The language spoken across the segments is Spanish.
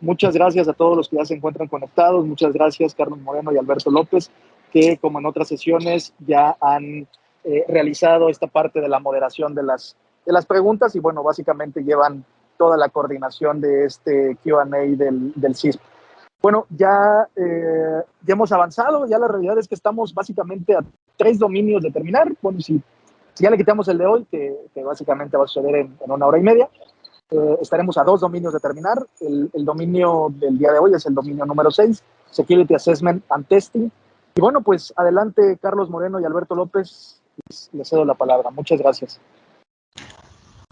Muchas gracias a todos los que ya se encuentran conectados. Muchas gracias, Carlos Moreno y Alberto López, que como en otras sesiones ya han realizado esta parte de la moderación de las preguntas y bueno, básicamente llevan toda la coordinación de este Q&A del CISP. Bueno, ya hemos avanzado, ya la realidad es que estamos básicamente a 3 dominios de terminar. Bueno, si ya le quitamos el de hoy, que básicamente va a suceder en 1 hora y media, estaremos a 2 dominios de terminar. El dominio del día de hoy es el dominio número 6, Security Assessment and Testing. Y bueno, pues adelante, Carlos Moreno y Alberto López, les cedo la palabra. Muchas gracias.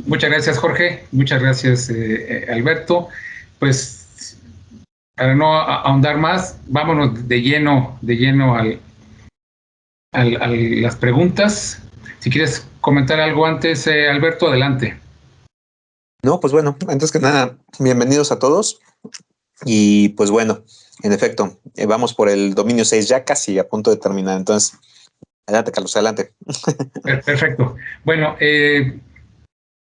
Muchas gracias, Jorge. Muchas gracias, Alberto. Pues para no ahondar más, vámonos de lleno a las preguntas. Si quieres comentar algo antes, Alberto, adelante. No, pues bueno, antes que nada, bienvenidos a todos. Y pues bueno, en efecto, vamos por el dominio 6, ya casi a punto de terminar. Entonces, adelante, Carlos, adelante. Perfecto. Bueno,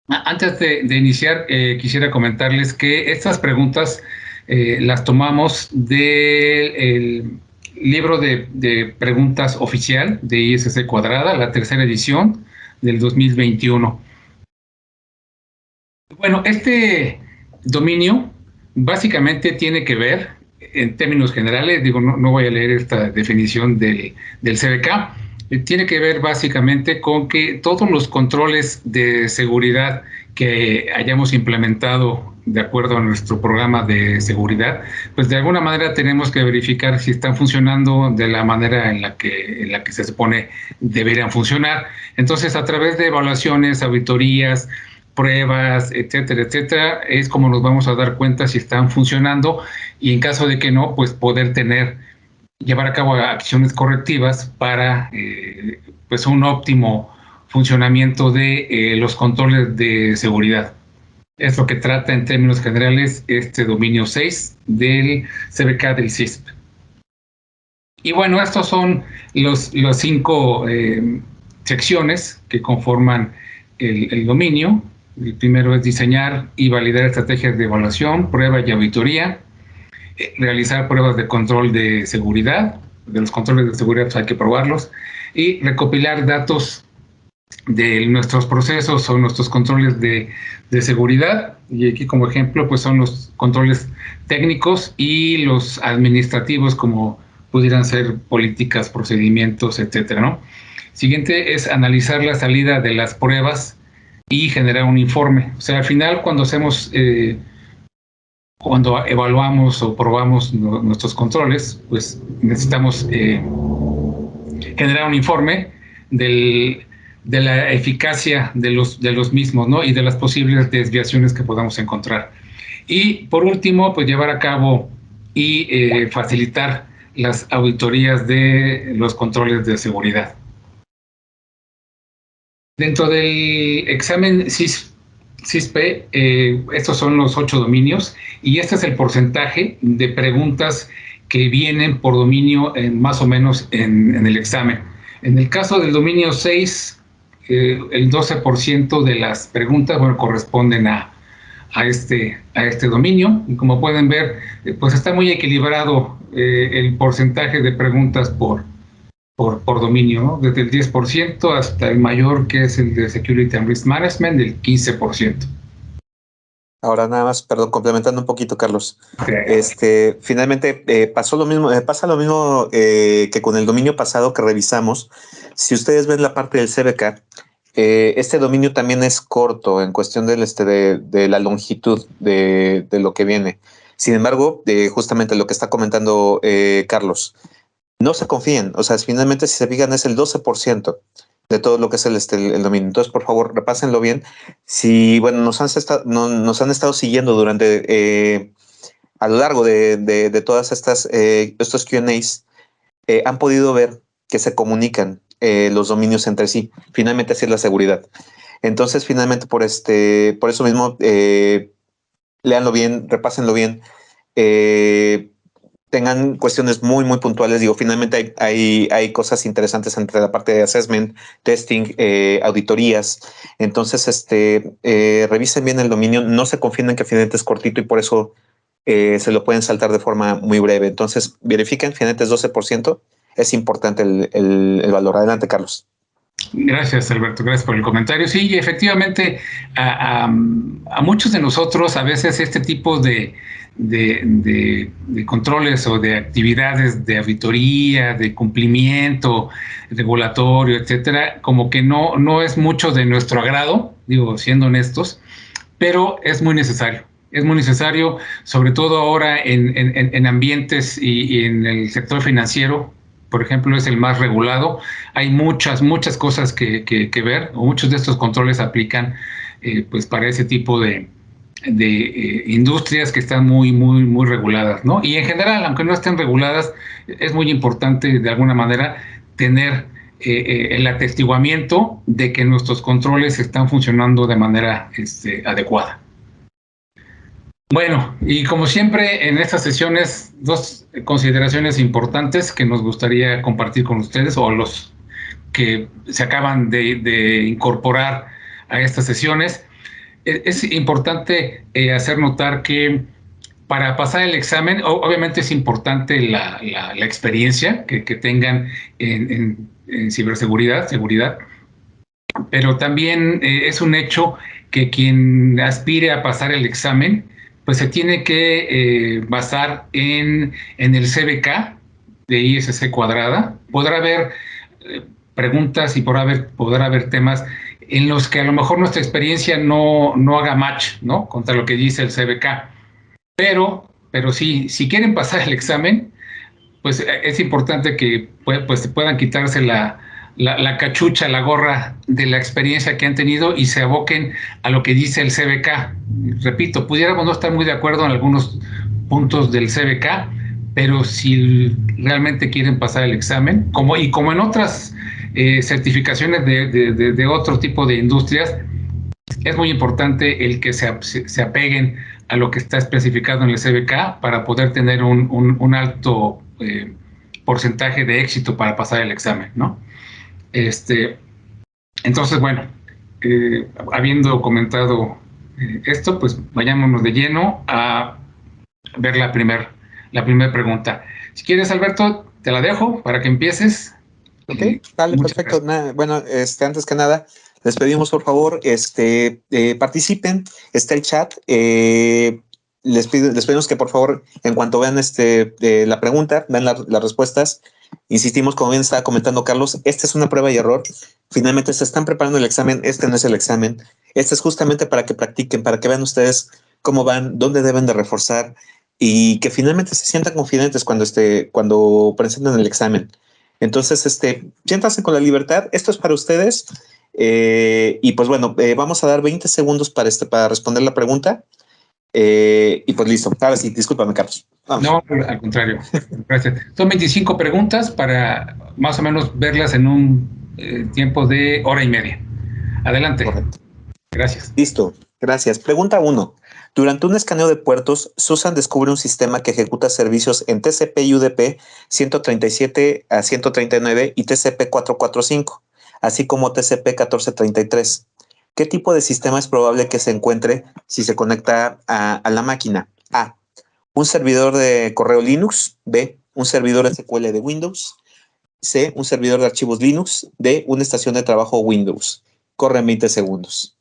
antes de iniciar, quisiera comentarles que estas preguntas las tomamos del libro de preguntas oficial de ISC Cuadrada, la 3ª edición del 2021. Bueno, este dominio básicamente tiene que ver, en términos generales, digo, no voy a leer esta definición del CBK, tiene que ver básicamente con que todos los controles de seguridad que hayamos implementado de acuerdo a nuestro programa de seguridad, pues de alguna manera tenemos que verificar si están funcionando de la manera en la que se supone deberían funcionar. Entonces, a través de evaluaciones, auditorías, pruebas, etcétera, etcétera, es como nos vamos a dar cuenta si están funcionando y en caso de que no, pues poder llevar a cabo acciones correctivas para pues un óptimo funcionamiento de los controles de seguridad. Es lo que trata en términos generales este dominio 6 del CBK del CISP. Y bueno, estos son los 5 secciones que conforman el dominio. El primero es diseñar y validar estrategias de evaluación, prueba y auditoría, realizar pruebas de control de seguridad, de los controles de seguridad pues hay que probarlos, y recopilar datos de nuestros procesos o nuestros controles de seguridad, y aquí como ejemplo pues son los controles técnicos y los administrativos como pudieran ser políticas, procedimientos, etcétera, ¿no? Siguiente es analizar la salida de las pruebas y generar un informe. O sea, al final cuando cuando evaluamos o probamos nuestros controles, pues necesitamos generar un informe de la eficacia de los mismos, ¿no? Y de las posibles desviaciones que podamos encontrar. Y por último, pues llevar a cabo y facilitar las auditorías de los controles de seguridad. Dentro del examen CISP, estos son los 8 dominios y este es el porcentaje de preguntas que vienen por dominio más o menos en el examen. En el caso del dominio 6, el 12% de las preguntas corresponden a este dominio y como pueden ver, pues está muy equilibrado el porcentaje de preguntas por dominio, ¿no? Desde el 10% hasta el mayor, que es el de Security and Risk Management, del 15%. Ahora nada más, perdón, complementando un poquito, Carlos. Finalmente pasa lo mismo que con el dominio pasado que revisamos. Si ustedes ven la parte del CBK, este dominio también es corto en cuestión de la longitud de lo que viene. Sin embargo, justamente lo que está comentando Carlos, no se confíen, o sea, finalmente si se fijan es el 12% de todo lo que es el dominio. Entonces, por favor, repásenlo bien. Si, bueno, nos han estado siguiendo durante, a lo largo de todas estos Q&As, han podido ver que se comunican los dominios entre sí. Finalmente, así es la seguridad. Entonces, finalmente, por eso mismo, léanlo bien, repásenlo bien, tengan cuestiones muy, muy puntuales. Digo, finalmente hay cosas interesantes entre la parte de assessment, testing, auditorías. Entonces, revisen bien el dominio. No se confíen en que finalmente es cortito y por eso se lo pueden saltar de forma muy breve. Entonces, verifiquen, finalmente es 12%. Es importante el valor. Adelante, Carlos. Gracias, Alberto, gracias por el comentario. Sí, efectivamente, a muchos de nosotros a veces este tipo de controles o de actividades de auditoría, de cumplimiento regulatorio, etcétera, como que no es mucho de nuestro agrado, digo, siendo honestos, pero es muy necesario. Es muy necesario, sobre todo ahora en ambientes y en el sector financiero, por ejemplo, es el más regulado. Hay muchas cosas que ver, o muchos de estos controles aplican pues para ese tipo de industrias que están muy reguladas, ¿no? Y en general, aunque no estén reguladas, es muy importante de alguna manera tener el atestiguamiento de que nuestros controles están funcionando de manera adecuada. Bueno, y como siempre en estas sesiones, dos consideraciones importantes que nos gustaría compartir con ustedes o los que se acaban de incorporar a estas sesiones. Es importante hacer notar que para pasar el examen, obviamente es importante la experiencia que tengan en ciberseguridad, seguridad, pero también es un hecho que quien aspire a pasar el examen, pues se tiene que basar en el CBK de ISC cuadrada. Podrá haber preguntas y podrá haber temas en los que a lo mejor nuestra experiencia no haga match, ¿no?, contra lo que dice el CBK. Pero sí, si quieren pasar el examen, pues es importante que pues puedan quitarse la cachucha, la gorra de la experiencia que han tenido y se aboquen a lo que dice el CBK. Repito, pudiéramos no estar muy de acuerdo en algunos puntos del CBK, pero si realmente quieren pasar el examen, como en otras certificaciones de otro tipo de industrias, es muy importante el que se apeguen a lo que está especificado en el CBK para poder tener un alto porcentaje de éxito para pasar el examen, ¿no? Entonces, bueno, habiendo comentado esto, pues vayámonos de lleno a ver la primera pregunta. Si quieres, Alberto, te la dejo para que empieces. Ok, vale, perfecto. Bueno, antes que nada, les pedimos por favor, participen. Está el chat. Les pedimos que por favor, en cuanto vean la pregunta, vean las respuestas. Insistimos, como bien estaba comentando Carlos, esta es una prueba y error. Finalmente se están preparando el examen. Este no es el examen. Este es justamente para que practiquen, para que vean ustedes cómo van, dónde deben de reforzar y que finalmente se sientan confidentes cuando presenten el examen. Entonces, siéntanse con la libertad. Esto es para ustedes. Y pues bueno, vamos a dar 20 segundos para responder la pregunta. Y pues listo. Ahora sí, discúlpame, Carlos. Vamos. No, al contrario. Gracias. Son 25 preguntas para más o menos verlas en un tiempo de hora y media. Adelante. Correcto. Gracias. Listo. Gracias. Pregunta 1. Durante un escaneo de puertos, Susan descubre un sistema que ejecuta servicios en TCP y UDP 137 a 139 y TCP 445, así como TCP 1433. ¿Qué tipo de sistema es probable que se encuentre si se conecta a la máquina? A. Un servidor de correo Linux. B. Un servidor SQL de Windows. C. Un servidor de archivos Linux. D. Una estación de trabajo Windows. Corren 20 segundos.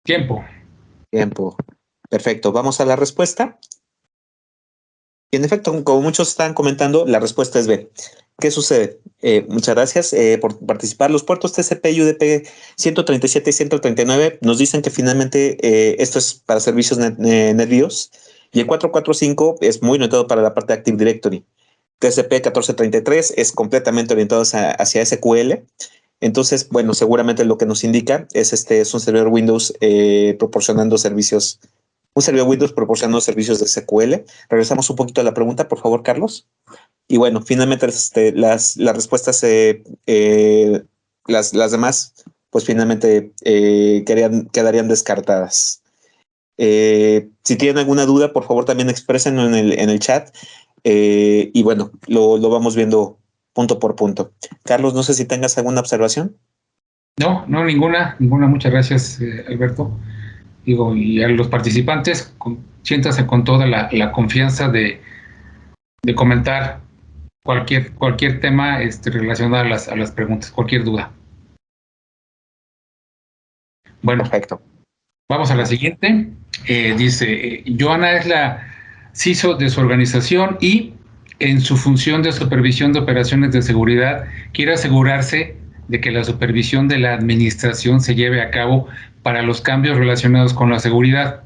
Tiempo. Perfecto. Vamos a la respuesta. Y en efecto, como muchos están comentando, la respuesta es B. ¿Qué sucede? Muchas gracias por participar. Los puertos TCP y UDP 137 y 139 nos dicen que finalmente esto es para servicios NetBIOS y el 445 es muy orientado para la parte de Active Directory. TCP 1433 es completamente orientado hacia SQL. Entonces, bueno, seguramente lo que nos indica es un servidor Windows proporcionando servicios, un servidor Windows proporcionando servicios de SQL. Regresamos un poquito a la pregunta, por favor, Carlos. Y bueno, finalmente las respuestas, las demás, pues finalmente quedarían descartadas. Si tienen alguna duda, por favor también exprésenlo en el chat. Y bueno, lo vamos viendo punto por punto. Carlos, no sé si tengas alguna observación. No, ninguna. Muchas gracias, Alberto. Digo, y a los participantes, siéntanse con toda la confianza de comentar cualquier tema relacionado a las preguntas, cualquier duda. Bueno, perfecto. Vamos a la siguiente. Dice, Joana es la CISO de su organización y en su función de supervisión de operaciones de seguridad quiere asegurarse de que la supervisión de la administración se lleve a cabo para los cambios relacionados con la seguridad.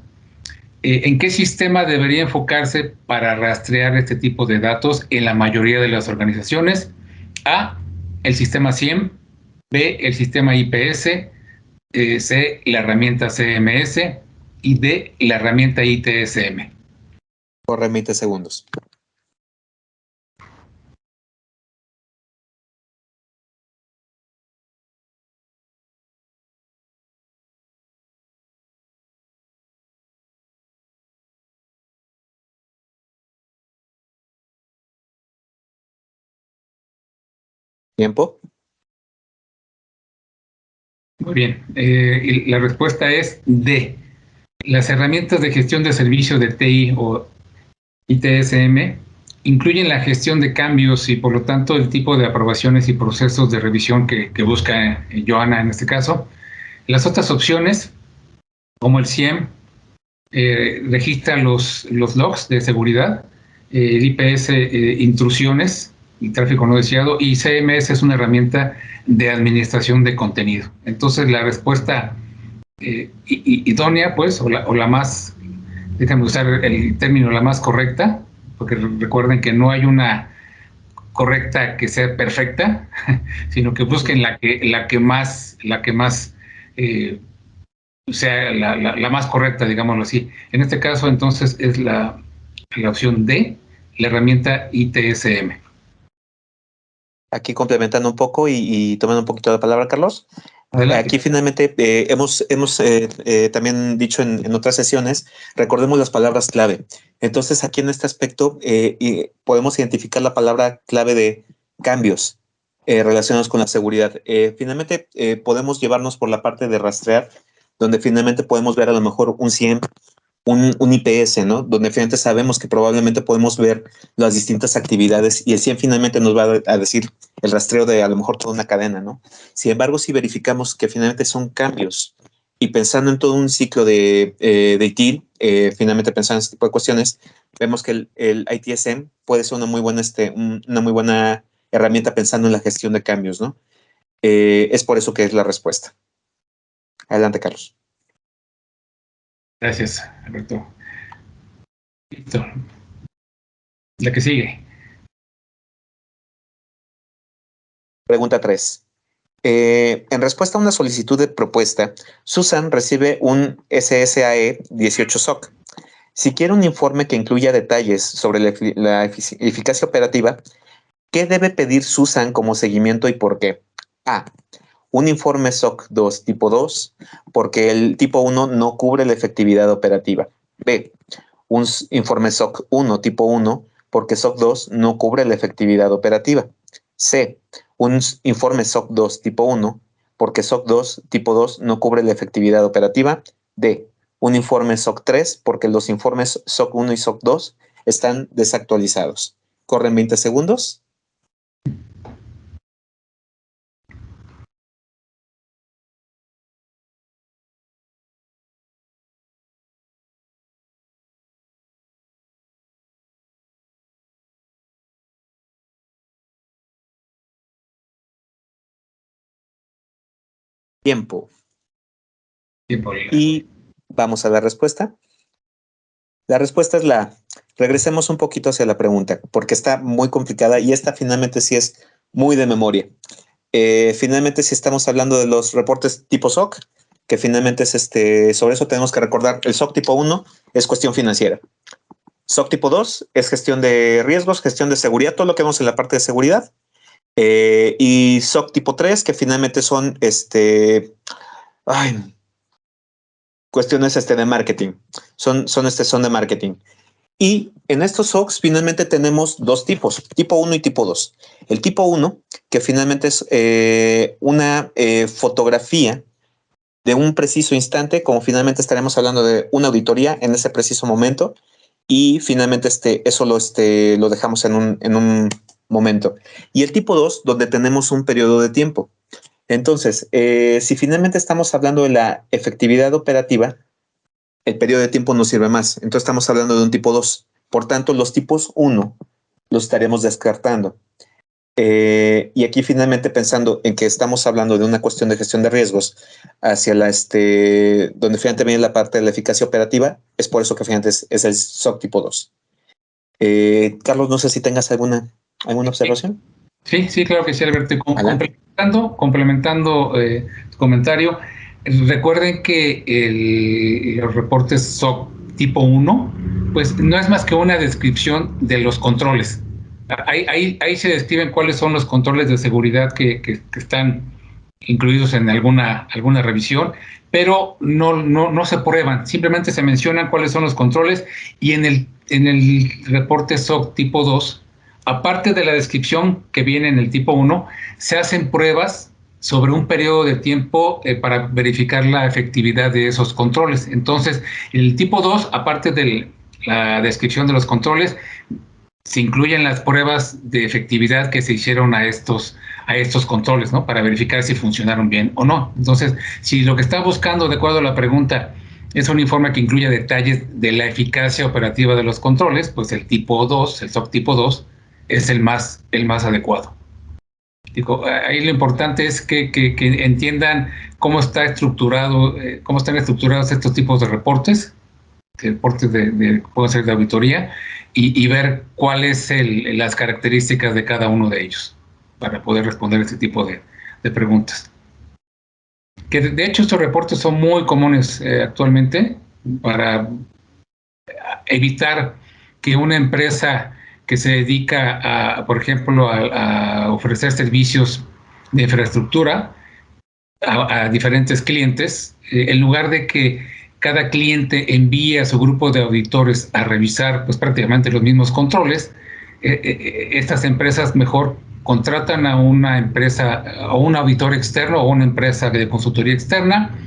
¿En qué sistema debería enfocarse para rastrear este tipo de datos en la mayoría de las organizaciones? A, el sistema SIEM, B, el sistema IPS, C, la herramienta CMS y D, la herramienta ITSM. Corre 20 segundos. ¿Tiempo? Muy bien. Y la respuesta es D. Las herramientas de gestión de servicio de TI o ITSM incluyen la gestión de cambios y por lo tanto el tipo de aprobaciones y procesos de revisión que busca Joana en este caso. Las otras opciones, como el SIEM, registra los logs de seguridad, el IPS intrusiones y tráfico no deseado, y CMS es una herramienta de administración de contenido. Entonces la respuesta idónea, pues, o la más, déjame usar el término, la más correcta, porque recuerden que no hay una correcta que sea perfecta, sino que busquen la que más sea la más correcta, digámoslo así. En este caso, entonces, es la opción D, la herramienta ITSM. Aquí complementando un poco y tomando un poquito la palabra, Carlos. Adelante. Aquí finalmente hemos también dicho en otras sesiones, recordemos las palabras clave. Entonces, aquí en este aspecto podemos identificar la palabra clave de cambios relacionados con la seguridad. Finalmente, podemos llevarnos por la parte de rastrear, donde finalmente podemos ver a lo mejor un SIEM, un IPS, ¿no? Donde finalmente sabemos que probablemente podemos ver las distintas actividades y el CIEM finalmente nos va a decir el rastreo de a lo mejor toda una cadena, ¿no? Sin embargo, si verificamos que finalmente son cambios y pensando en todo un ciclo de ITIL, finalmente pensando en este tipo de cuestiones, vemos que el ITSM puede ser una muy buena herramienta pensando en la gestión de cambios, ¿no? Es por eso que es la respuesta. Adelante, Carlos. Gracias, Alberto. Listo. La que sigue. Pregunta 3. En respuesta a una solicitud de propuesta, Susan recibe un SSAE 18 SOC. Si quiere un informe que incluya detalles sobre la eficacia operativa, ¿qué debe pedir Susan como seguimiento y por qué? A. Un informe SOC 2 tipo 2, porque el tipo 1 no cubre la efectividad operativa. B. Un informe SOC 1 tipo 1, porque SOC 2 no cubre la efectividad operativa. C. Un informe SOC 2 tipo 1, porque SOC 2 tipo 2 no cubre la efectividad operativa. D. Un informe SOC 3, porque los informes SOC 1 y SOC 2 están desactualizados. Corren 20 segundos. Tiempo. Y vamos a la respuesta. La respuesta es la A. Regresemos un poquito hacia la pregunta, porque está muy complicada y esta finalmente sí es muy de memoria. Finalmente, si estamos hablando de los reportes tipo SOC, que finalmente es sobre eso tenemos que recordar, el SOC tipo 1 es cuestión financiera. SOC tipo 2 es gestión de riesgos, gestión de seguridad, todo lo que vemos en la parte de seguridad. Y SOC tipo 3, que finalmente son cuestiones de marketing. Son de marketing. Y en estos SOCs finalmente tenemos dos tipos, tipo 1 y tipo 2. El tipo 1, que finalmente es una fotografía de un preciso instante, como finalmente estaremos hablando de una auditoría en ese preciso momento, y finalmente eso lo dejamos en un momento. Y el tipo 2, donde tenemos un periodo de tiempo. Entonces, si finalmente estamos hablando de la efectividad operativa, el periodo de tiempo no sirve más. Entonces estamos hablando de un tipo 2. Por tanto, los tipos 1 los estaremos descartando. Y aquí finalmente pensando en que estamos hablando de una cuestión de gestión de riesgos hacia donde finalmente viene la parte de la eficacia operativa, es por eso que finalmente es el SOC tipo 2. Carlos, no sé si tengas alguna observación. Sí, claro que sí, Alberto. Complementando tu comentario, recuerden que los reportes SOC tipo 1, pues no es más que una descripción de los controles. Ahí se describen cuáles son los controles de seguridad que están incluidos en alguna revisión, pero no se prueban, simplemente se mencionan cuáles son los controles, y en el reporte SOC tipo 2, aparte de la descripción que viene en el tipo 1, se hacen pruebas sobre un periodo de tiempo para verificar la efectividad de esos controles. Entonces, en el tipo 2, aparte de la descripción de los controles, se incluyen las pruebas de efectividad que se hicieron a estos controles, ¿no? Para verificar si funcionaron bien o no. Entonces, si lo que está buscando, de acuerdo a la pregunta, es un informe que incluye detalles de la eficacia operativa de los controles, pues el tipo 2, el SOC tipo 2, es el más adecuado. Digo, ahí lo importante es que entiendan cómo están estructurados estos tipos de reportes pueden ser de auditoría, y ver cuáles las características de cada uno de ellos para poder responder este tipo de preguntas. Que de hecho estos reportes son muy comunes actualmente para evitar que una empresa que se dedica a, por ejemplo, a ofrecer servicios de infraestructura a diferentes clientes, en lugar de que cada cliente envíe a su grupo de auditores a revisar pues prácticamente los mismos controles, estas empresas mejor contratan a una empresa, a un auditor externo o una empresa de consultoría externa,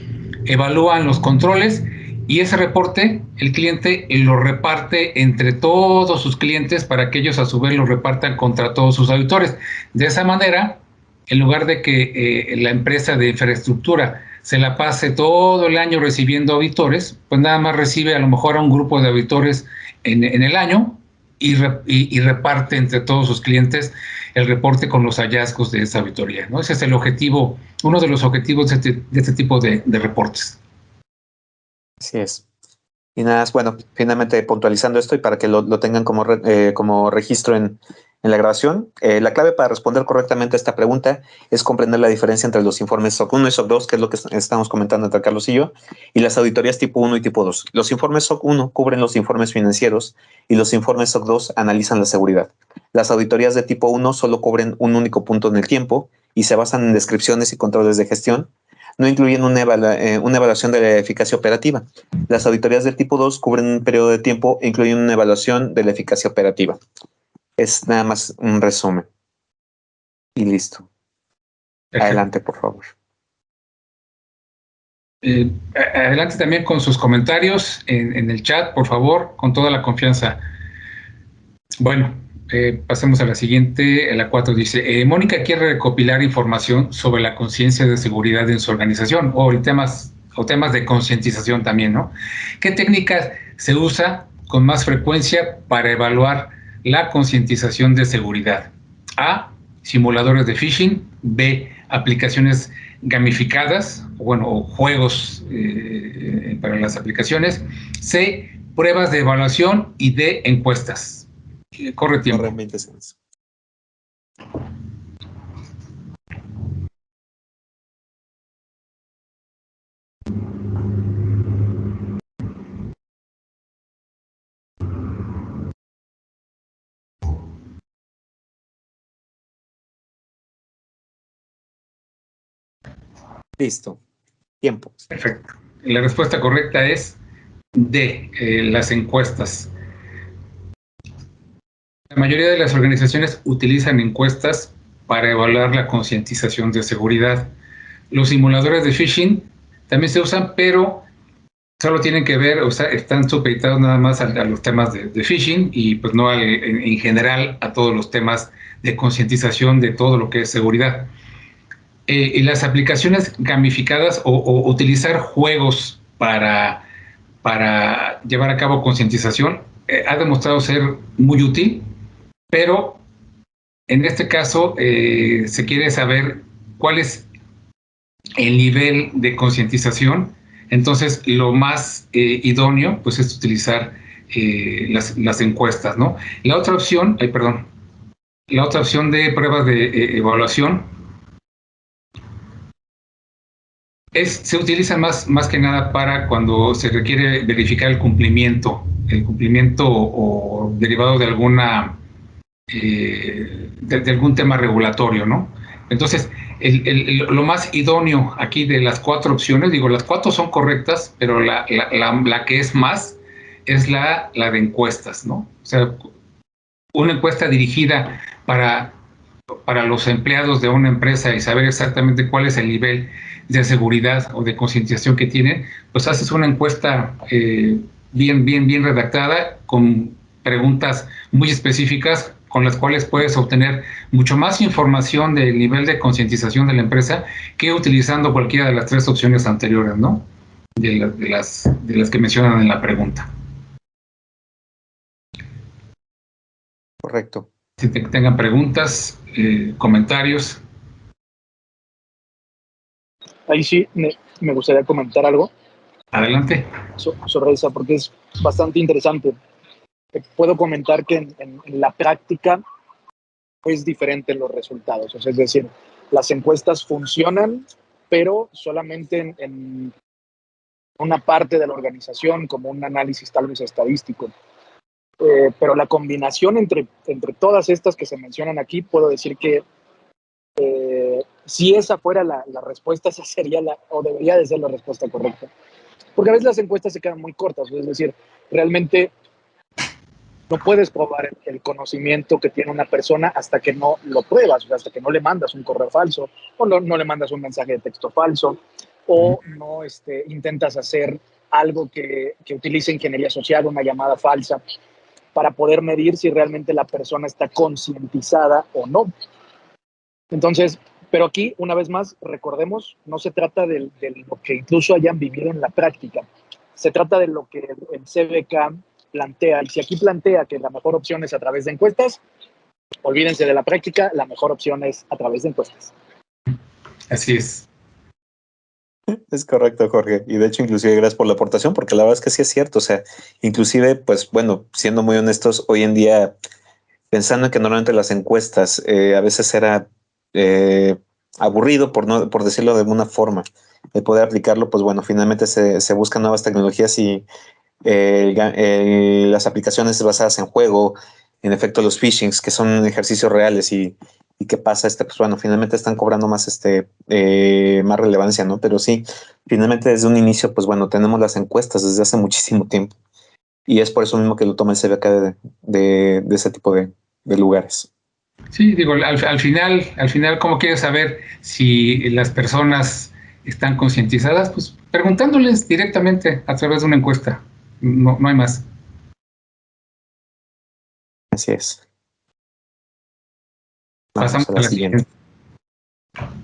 evalúan los controles, y ese reporte el cliente lo reparte entre todos sus clientes para que ellos a su vez lo repartan contra todos sus auditores. De esa manera, en lugar de que la empresa de infraestructura se la pase todo el año recibiendo auditores, pues nada más recibe a lo mejor a un grupo de auditores en el año, y reparte entre todos sus clientes el reporte con los hallazgos de esa auditoría, ¿no? Ese es el objetivo, uno de los objetivos de este tipo de reportes. Así es. Y nada, bueno, finalmente puntualizando esto y para que lo tengan como registro en la grabación, la clave para responder correctamente a esta pregunta es comprender la diferencia entre los informes SOC 1 y SOC 2, que es lo que estamos comentando entre Carlos y yo, y las auditorías tipo 1 y tipo 2. Los informes SOC 1 cubren los informes financieros y los informes SOC 2 analizan la seguridad. Las auditorías de tipo 1 solo cubren un único punto en el tiempo y se basan en descripciones y controles de gestión, no incluyen una evaluación de la eficacia operativa. Las auditorías del tipo 2 cubren un periodo de tiempo e incluyen una evaluación de la eficacia operativa. Es nada más un resumen. Y listo. Perfecto. Adelante, por favor. Adelante también con sus comentarios en el chat, por favor, con toda la confianza. Bueno, pasemos a la siguiente, a la 4. Dice, Mónica quiere recopilar información sobre la conciencia de seguridad en su organización, o temas de concientización también, ¿no? ¿Qué técnicas se usa con más frecuencia para evaluar la concientización de seguridad? A, simuladores de phishing. B, aplicaciones gamificadas, o juegos para las aplicaciones. C, pruebas de evaluación. Y D, encuestas. Corre tiempo. Corre 20 segundos. Listo. Tiempo. Perfecto. La respuesta correcta es D, las encuestas. La mayoría de las organizaciones utilizan encuestas para evaluar la concientización de seguridad. Los simuladores de phishing también se usan, pero solo tienen que ver, o sea, están supeditados nada más a los temas de phishing y pues no en general a todos los temas de concientización de todo lo que es seguridad. Y las aplicaciones gamificadas o utilizar juegos para llevar a cabo concientización ha demostrado ser muy útil, pero en este caso se quiere saber cuál es el nivel de concientización. Entonces, lo más idóneo pues es utilizar las encuestas, ¿no? La otra opción, la otra opción de pruebas de evaluación se utiliza más que nada para cuando se requiere verificar el cumplimiento o derivado de alguna de algún tema regulatorio, ¿no? Entonces, lo más idóneo aquí de las 4 opciones, digo, las 4 son correctas, pero la que es más es la de encuestas, ¿no? O sea, una encuesta dirigida para los empleados de una empresa y saber exactamente cuál es el nivel de seguridad o de concientización que tienen, pues haces una encuesta bien redactada con preguntas muy específicas con las cuales puedes obtener mucho más información del nivel de concientización de la empresa que utilizando cualquiera de las 3 opciones anteriores, ¿no? De las que mencionan en la pregunta. Correcto. Si tengan preguntas, comentarios. Ahí sí me gustaría comentar algo Adelante. sobre esa, porque es bastante interesante. Puedo comentar que en la práctica es diferente en los resultados. O sea, es decir, las encuestas funcionan, pero solamente en una parte de la organización, como un análisis tal vez estadístico. Pero la combinación entre todas estas que se mencionan aquí, puedo decir que si esa fuera la respuesta, esa sería o debería de ser la respuesta correcta. Porque a veces las encuestas se quedan muy cortas, es decir, realmente no puedes probar el conocimiento que tiene una persona hasta que no lo pruebas, o sea, hasta que no le mandas un correo falso o no le mandas un mensaje de texto falso o no intentas hacer algo que utilice ingeniería social, una llamada falsa, para poder medir si realmente la persona está concientizada o no. Entonces, pero aquí, una vez más, recordemos, no se trata de lo que incluso hayan vivido en la práctica, se trata de lo que el CBK plantea. Y si aquí plantea que la mejor opción es a través de encuestas, olvídense de la práctica, la mejor opción es a través de encuestas. Así es. Es correcto, Jorge. Y de hecho, inclusive gracias por la aportación, porque la verdad es que sí es cierto. O sea, inclusive, pues bueno, siendo muy honestos, hoy en día, pensando en que normalmente las encuestas a veces era aburrido, por decirlo de alguna forma, el poder aplicarlo, pues bueno, finalmente se buscan nuevas tecnologías y las aplicaciones basadas en juego, en efecto los phishings, que son ejercicios reales y qué pasa, pues bueno, finalmente están cobrando más, más relevancia, ¿no? Pero sí, finalmente desde un inicio, pues bueno, tenemos las encuestas desde hace muchísimo tiempo y es por eso mismo que lo toma el CBK de ese tipo de lugares. Sí, digo, al final, ¿cómo quieres saber si las personas están concientizadas? Pues preguntándoles directamente a través de una encuesta. No hay más. Así es. Pasamos Vamos a a la la siguiente. siguiente.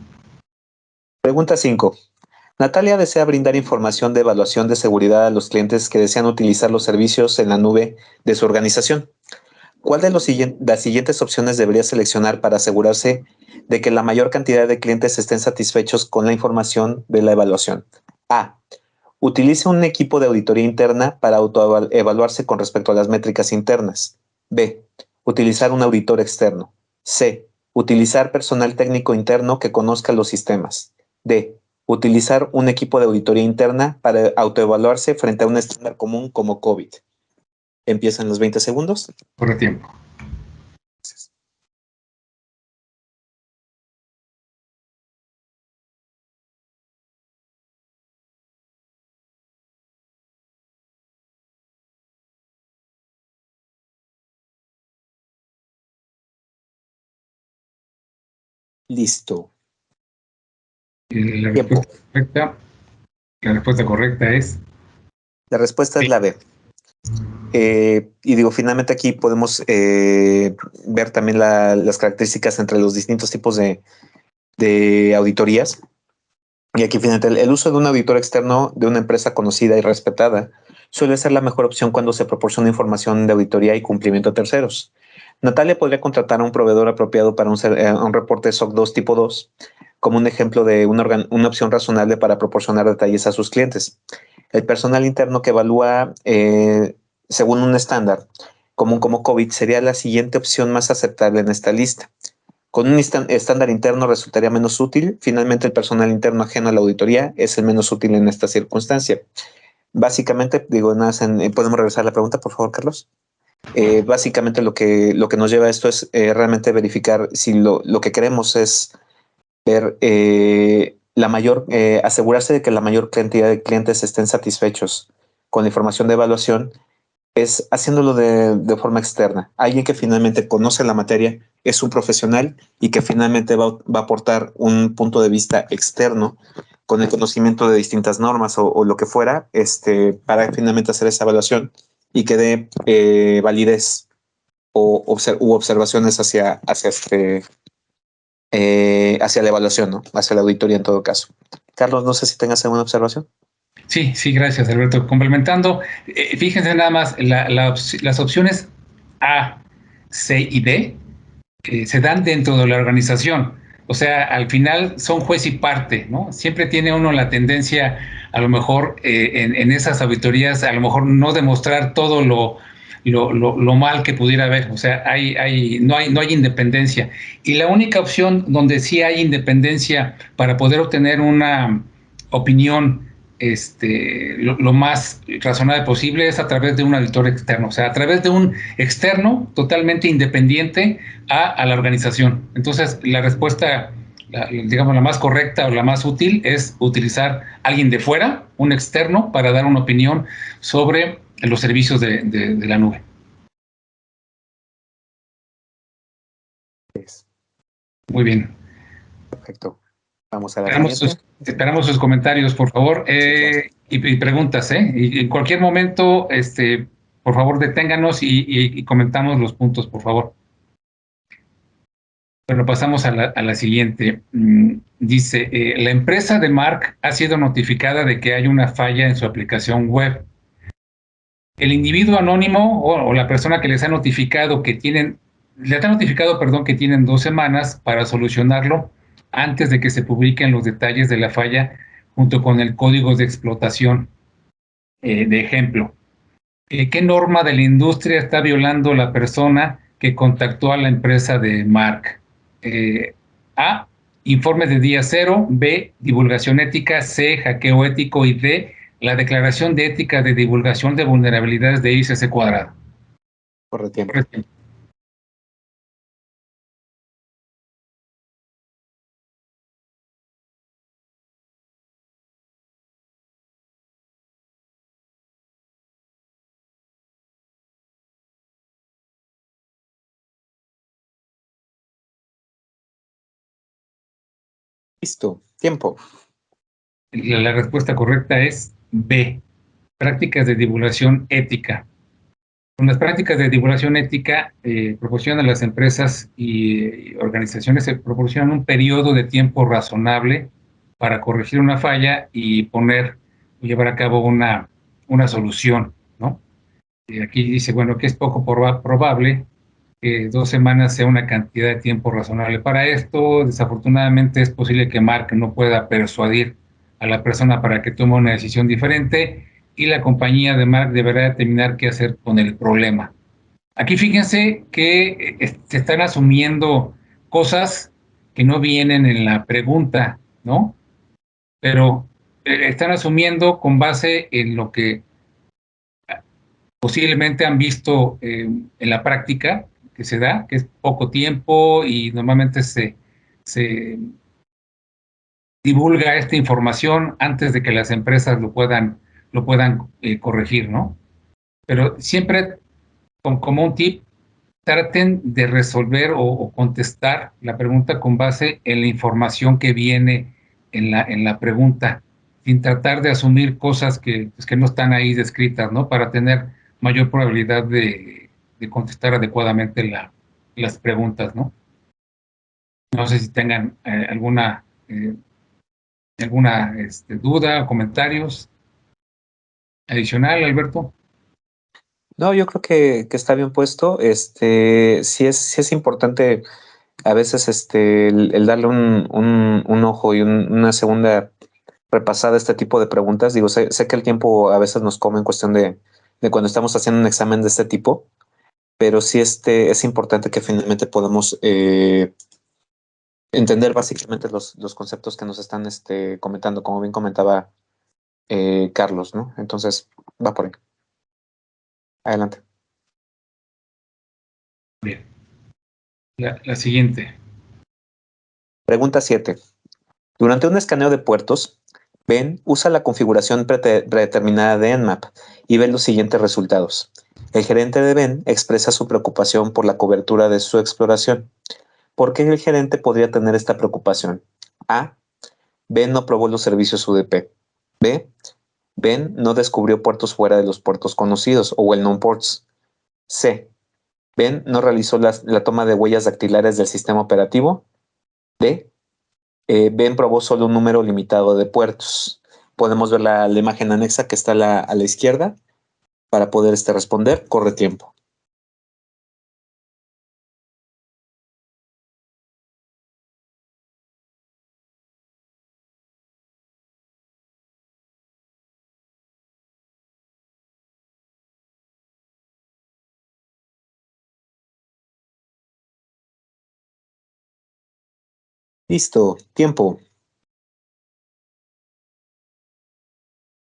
Pregunta 5. Natalia desea brindar información de evaluación de seguridad a los clientes que desean utilizar los servicios en la nube de su organización. ¿Cuál de las siguientes opciones debería seleccionar para asegurarse de que la mayor cantidad de clientes estén satisfechos con la información de la evaluación? A. Utilice un equipo de auditoría interna para autoevaluarse con respecto a las métricas internas. B. Utilizar un auditor externo. C. Utilizar personal técnico interno que conozca los sistemas. D. Utilizar un equipo de auditoría interna para autoevaluarse frente a un estándar común como COVID. Empiezan los 20 segundos. Por el tiempo. Listo. La respuesta correcta es... La respuesta es la B. Y digo, finalmente aquí podemos ver también las características entre los distintos tipos de auditorías. Y aquí finalmente el uso de un auditor externo de una empresa conocida y respetada suele ser la mejor opción cuando se proporciona información de auditoría y cumplimiento a terceros. Natalia podría contratar a un proveedor apropiado para un reporte SOC 2 tipo 2 como un ejemplo de una opción razonable para proporcionar detalles a sus clientes. El personal interno que evalúa según un estándar común como COVID sería la siguiente opción más aceptable en esta lista. Con un estándar interno resultaría menos útil. Finalmente, el personal interno ajeno a la auditoría es el menos útil en esta circunstancia. Básicamente, digo, podemos regresar a la pregunta, por favor, Carlos. Básicamente lo que nos lleva a esto es realmente verificar si lo que queremos es ver asegurarse de que la mayor cantidad de clientes estén satisfechos con la información de evaluación, es haciéndolo de forma externa. Alguien que finalmente conoce la materia, es un profesional y que finalmente va a aportar un punto de vista externo con el conocimiento de distintas normas o lo que fuera, para finalmente hacer esa evaluación y que dé validez u observaciones hacia la evaluación, ¿no? Hacia la auditoría en todo caso. Carlos, no sé si tengas alguna observación. Sí, gracias, Alberto. Complementando, fíjense nada más, las opciones A, C y D se dan dentro de la organización. O sea, al final son juez y parte, ¿no? Siempre tiene uno la tendencia, a lo mejor, en esas auditorías, a lo mejor no demostrar todo lo mal que pudiera haber. O sea, no hay independencia. Y la única opción donde sí hay independencia para poder obtener una opinión lo más razonable posible es a través de un auditor externo, o sea, a través de un externo totalmente independiente a la organización. Entonces, la respuesta, digamos, la más correcta o la más útil es utilizar a alguien de fuera, un externo, para dar una opinión sobre los servicios de la nube. Muy bien. Perfecto. Vamos a la siguiente. Esperamos sus comentarios, por favor, y preguntas, Y en cualquier momento, por favor, deténganos y comentamos los puntos, por favor. Bueno, pasamos a la siguiente. Dice, la empresa de Mark ha sido notificada de que hay una falla en su aplicación web. El individuo anónimo o la persona que les ha notificado que tienen 2 semanas para solucionarlo antes de que se publiquen los detalles de la falla junto con el código de explotación. De ejemplo, ¿qué norma de la industria está violando la persona que contactó a la empresa de Mark? A, informe de día 0, B, divulgación ética, C, hackeo ético y D, la declaración de ética de divulgación de vulnerabilidades de ICC cuadrado. Corre tiempo. Listo, tiempo. La respuesta correcta es B, prácticas de divulgación ética. Con las prácticas de divulgación ética proporcionan a las empresas y organizaciones, se proporcionan un periodo de tiempo razonable para corregir una falla y llevar a cabo una solución, ¿no? Y aquí dice, bueno, que es poco probable que 2 semanas sea una cantidad de tiempo razonable para esto. Desafortunadamente es posible que Mark no pueda persuadir a la persona para que tome una decisión diferente y la compañía de Mark deberá determinar qué hacer con el problema. Aquí fíjense que se están asumiendo cosas que no vienen en la pregunta, ¿no? Pero están asumiendo con base en lo que posiblemente han visto en la práctica que se da, que es poco tiempo y normalmente se divulga esta información antes de que las empresas lo puedan corregir, ¿no? Pero siempre como un tip, traten de resolver o contestar la pregunta con base en la información que viene en la pregunta, sin tratar de asumir cosas pues, que no están ahí descritas, ¿no? Para tener mayor probabilidad de contestar adecuadamente las preguntas, ¿no? No sé si tengan alguna duda o comentarios adicional, Alberto. No, yo creo que está bien puesto. Sí es importante a veces el darle un ojo y una segunda repasada a este tipo de preguntas. Digo, sé que el tiempo a veces nos come en cuestión de cuando estamos haciendo un examen de este tipo, pero sí es importante que finalmente podamos entender básicamente los conceptos que nos están comentando, como bien comentaba Carlos, ¿no? Entonces, va por ahí. Adelante. Bien. La siguiente. Pregunta 7. Durante un escaneo de puertos, Ben usa la configuración predeterminada de Nmap y ve los siguientes resultados. El gerente de Ben expresa su preocupación por la cobertura de su exploración. ¿Por qué el gerente podría tener esta preocupación? A. Ben no probó los servicios UDP. B. Ben no descubrió puertos fuera de los puertos conocidos o well-known ports. C. Ben no realizó la toma de huellas dactilares del sistema operativo. D. Ben probó solo un número limitado de puertos. Podemos ver la imagen anexa que está a la izquierda para poder responder. Corre tiempo. Listo, tiempo.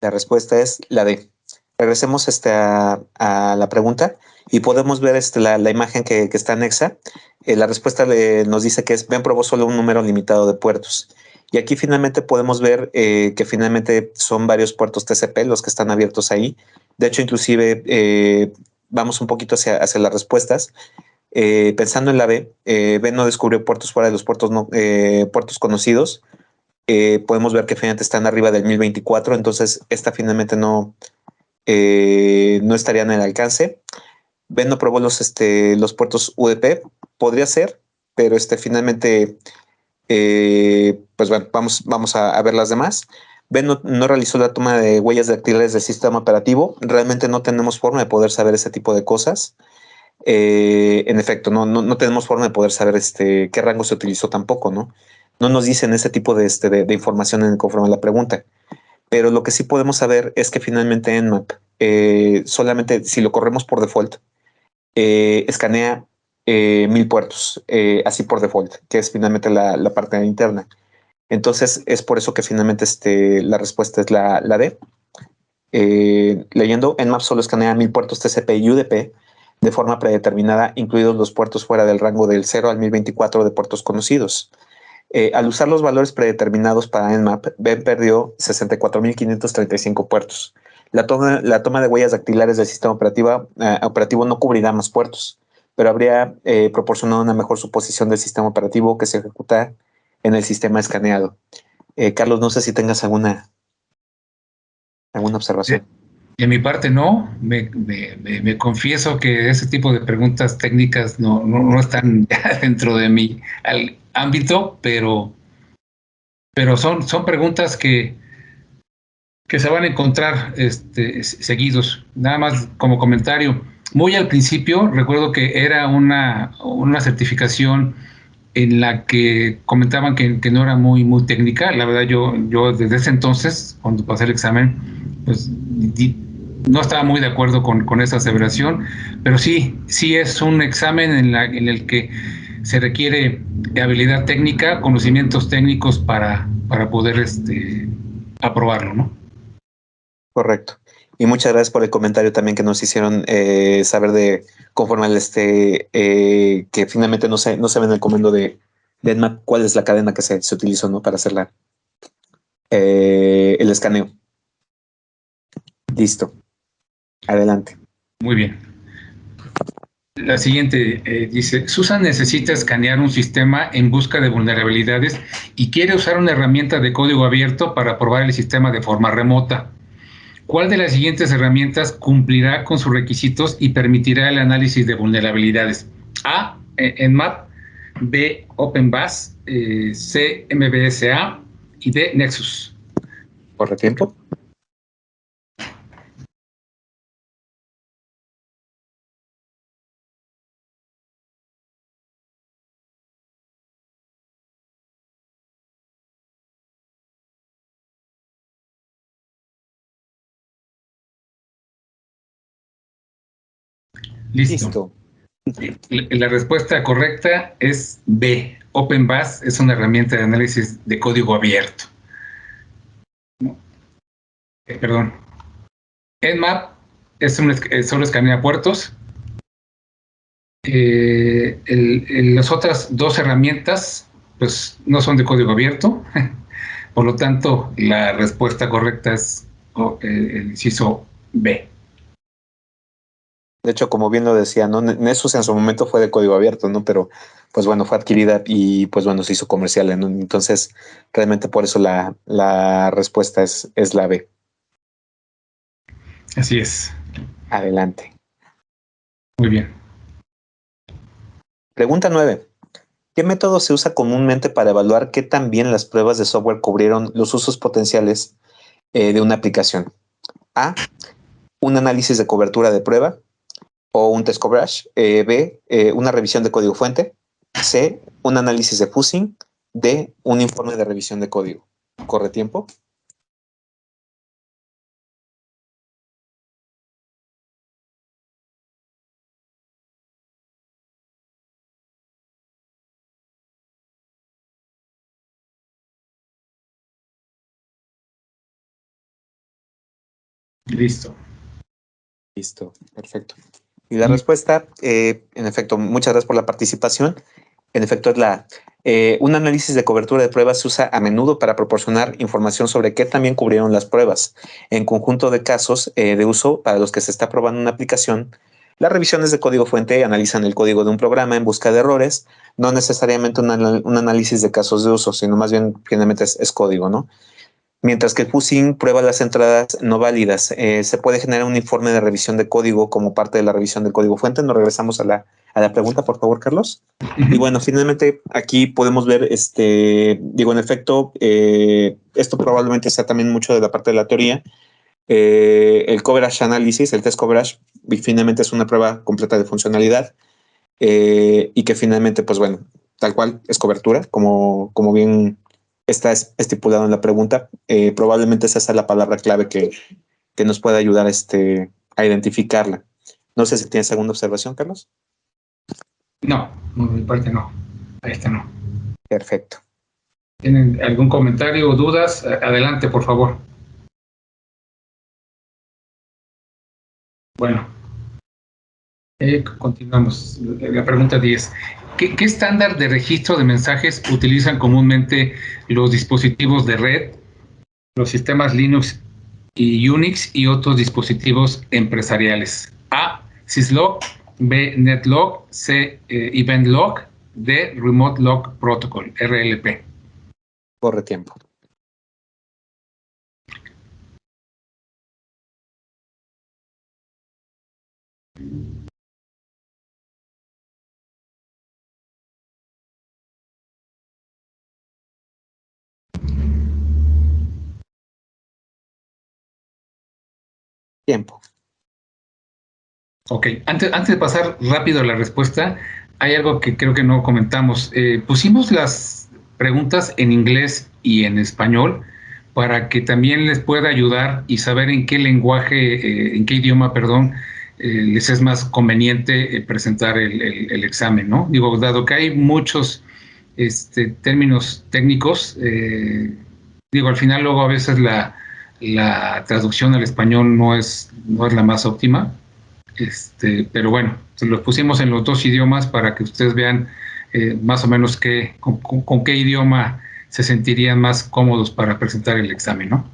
La respuesta es la D. Regresemos a la pregunta y podemos ver la imagen que está anexa. La respuesta nos dice que Ben probó solo un número limitado de puertos. Y aquí finalmente podemos ver que finalmente son varios puertos TCP los que están abiertos ahí. De hecho, inclusive vamos un poquito hacia las respuestas. Pensando en la B, Ben no descubrió puertos fuera de los puertos conocidos. Podemos ver que finalmente están arriba del 1024, entonces esta finalmente no estaría en el alcance. Ben no probó los puertos UDP, podría ser, pero finalmente, pues bueno, vamos a ver las demás. Ben no realizó la toma de huellas dactilares del sistema operativo, realmente no tenemos forma de poder saber ese tipo de cosas. En efecto, no tenemos forma de poder saber qué rango se utilizó tampoco, ¿no? No nos dicen ese tipo de información conforme a la pregunta. Pero lo que sí podemos saber es que finalmente Nmap, solamente si lo corremos por default, escanea 1000 puertos, así por default, que es finalmente la parte interna. Entonces es por eso que finalmente la respuesta es la D. Leyendo, Nmap solo escanea 1000 puertos TCP y UDP de forma predeterminada, incluidos los puertos fuera del rango del 0 al 1024 de puertos conocidos. Al usar los valores predeterminados para Nmap, Ben perdió 64.535 puertos. La toma de huellas dactilares del sistema operativo no cubrirá más puertos, pero habría proporcionado una mejor suposición del sistema operativo que se ejecuta en el sistema escaneado. Carlos, no sé si tengas alguna observación. De mi parte no, me confieso que ese tipo de preguntas técnicas no están dentro de mi ámbito, pero son preguntas que se van a encontrar seguidos. Nada más como comentario, muy al principio recuerdo que era una certificación en la que comentaban que no era muy técnica. La verdad, yo desde ese entonces, cuando pasé el examen, pues no estaba muy de acuerdo con esa aseveración, pero sí es un examen en el que se requiere habilidad técnica, conocimientos técnicos para poder aprobarlo, ¿no? Correcto. Y muchas gracias por el comentario también que nos hicieron saber conforme al que finalmente no se ve en el comando de Nmap cuál es la cadena que se utilizó, ¿no? Para hacer el escaneo. Listo. Adelante. Muy bien. La siguiente dice, Susan necesita escanear un sistema en busca de vulnerabilidades y quiere usar una herramienta de código abierto para probar el sistema de forma remota. ¿Cuál de las siguientes herramientas cumplirá con sus requisitos y permitirá el análisis de vulnerabilidades? A, Nmap, B, OpenBAS, C, MBSA y D, Nexus. ¿Corre tiempo? Listo. La respuesta correcta es B. OpenBAS es una herramienta de análisis de código abierto. Perdón. Nmap solo escanea puertos. Las otras dos herramientas pues no son de código abierto. Por lo tanto, la respuesta correcta es el inciso B. De hecho, como bien lo decía, ¿no? Nessus en su momento fue de código abierto, ¿no? Pero, pues bueno, fue adquirida y, pues bueno, se hizo comercial, ¿no? Entonces, realmente por eso la respuesta es la B. Así es. Adelante. Muy bien. Pregunta 9. ¿Qué método se usa comúnmente para evaluar qué tan bien las pruebas de software cubrieron los usos potenciales de una aplicación? A, un análisis de cobertura de prueba o un test coverage. B, una revisión de código fuente. C, un análisis de fuzzing. D, un informe de revisión de código. ¿Corre tiempo? Listo. Listo, perfecto. Y la respuesta, en efecto, muchas gracias por la participación. En efecto, es la un análisis de cobertura de pruebas se usa a menudo para proporcionar información sobre qué también cubrieron las pruebas. En conjunto de casos de uso para los que se está probando una aplicación, las revisiones de código fuente analizan el código de un programa en busca de errores, no necesariamente un análisis de casos de uso, sino más bien finalmente es código, ¿no? Mientras que el fuzzing prueba las entradas no válidas. Se puede generar un informe de revisión de código como parte de la revisión del código fuente. Nos regresamos a la pregunta, por favor, Carlos. Y bueno, finalmente aquí podemos ver, digo, en efecto, esto probablemente sea también mucho de la parte de la teoría. El coverage analysis, el test coverage, finalmente es una prueba completa de funcionalidad y que finalmente, pues bueno, tal cual es cobertura, como bien está estipulado en la pregunta. Probablemente esa sea la palabra clave que nos puede ayudar a identificarla. No sé si tienes alguna observación, Carlos. No, por mi parte no. Ahí está, no. Perfecto. ¿Tienen algún comentario o dudas? Adelante, por favor. Bueno, continuamos. La pregunta 10. ¿Qué estándar de registro de mensajes utilizan comúnmente los dispositivos de red, los sistemas Linux y Unix y otros dispositivos empresariales? A, Syslog, B, Netlog, C, EventLog, D, Remote Log Protocol, RLP. Corre tiempo. Tiempo. Ok, antes de pasar rápido a la respuesta, hay algo que creo que no comentamos. Pusimos las preguntas en inglés y en español para que también les pueda ayudar y saber en qué lenguaje, en qué idioma, perdón, les es más conveniente presentar el examen, ¿no? Digo, dado que hay muchos términos técnicos, digo, al final luego a veces la traducción al español no es la más óptima. Pero bueno, los pusimos en los dos idiomas para que ustedes vean más o menos con qué idioma se sentirían más cómodos para presentar el examen, ¿no?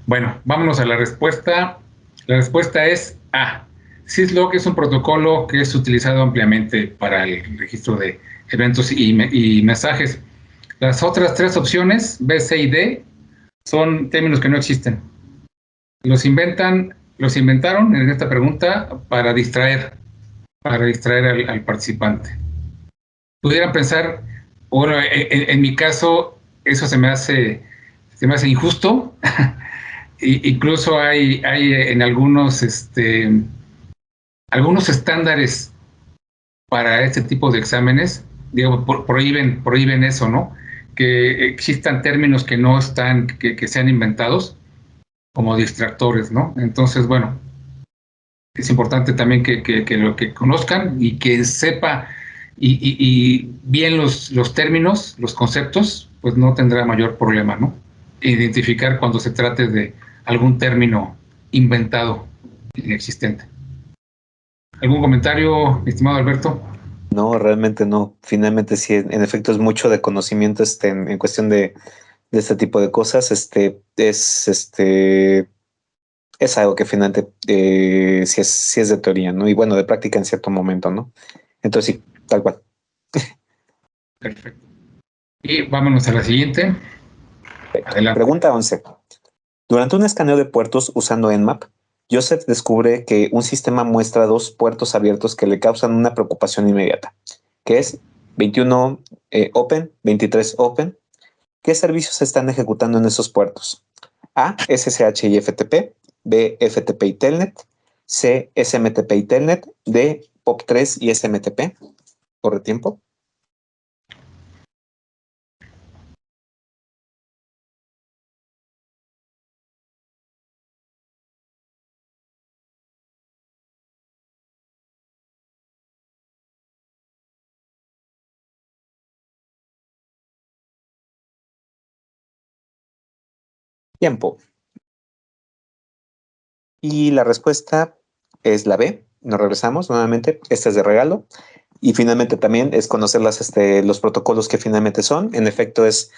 Bueno, vámonos a la respuesta. La respuesta es A. Syslog es un protocolo que es utilizado ampliamente para el registro de eventos y mensajes. Las otras tres opciones, B, C y D, son términos que no existen. Los inventaron en esta pregunta para distraer al participante. Pudieran pensar, bueno, en mi caso, eso se me hace injusto. Incluso hay en algunos estándares para este tipo de exámenes, digo, prohíben eso, ¿no? Que existan términos que no están, que sean inventados como distractores, ¿no? Entonces, bueno, es importante también que lo que conozcan y que sepa y bien los términos, los conceptos, pues no tendrá mayor problema, ¿no? Identificar cuando se trate de algún término inventado, inexistente. ¿Algún comentario, estimado Alberto? No, realmente no. Finalmente sí, en efecto es mucho de conocimiento en cuestión de este tipo de cosas. Es algo que finalmente sí es de teoría, ¿no? Y bueno, de práctica en cierto momento, ¿no? Entonces sí, tal cual. Perfecto. Y vámonos a la siguiente. Adelante. Pregunta 11. Durante un escaneo de puertos usando Nmap, Joseph descubre que un sistema muestra dos puertos abiertos que le causan una preocupación inmediata, que es 21 Open, 23 Open. ¿Qué servicios se están ejecutando en esos puertos? A, SSH y FTP, B, FTP y Telnet, C, SMTP y Telnet, D, POP3 y SMTP. ¿Corre tiempo? Tiempo. Y la respuesta es la B. Nos regresamos nuevamente. Esta es de regalo. Y finalmente también es conocer los protocolos que finalmente son. En efecto es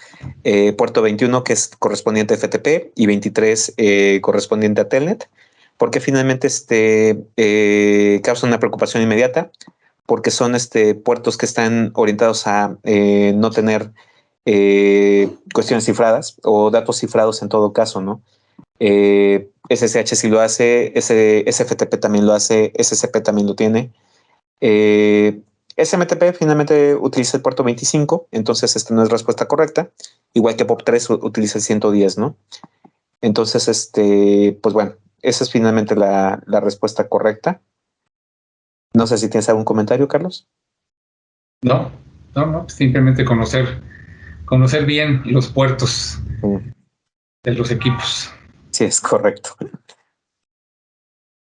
puerto 21 que es correspondiente a FTP y 23 correspondiente a Telnet. Porque finalmente causa una preocupación inmediata porque son puertos que están orientados a no tener cuestiones cifradas o datos cifrados en todo caso, ¿no? SSH sí lo hace, SFTP también lo hace, SCP también lo tiene. SMTP finalmente utiliza el puerto 25, entonces esta no es respuesta correcta, igual que POP3 utiliza el 110, ¿no? Entonces, pues bueno, esa es finalmente la respuesta correcta. No sé si tienes algún comentario, Carlos. No, simplemente conocer bien los puertos de los equipos. Sí, es correcto.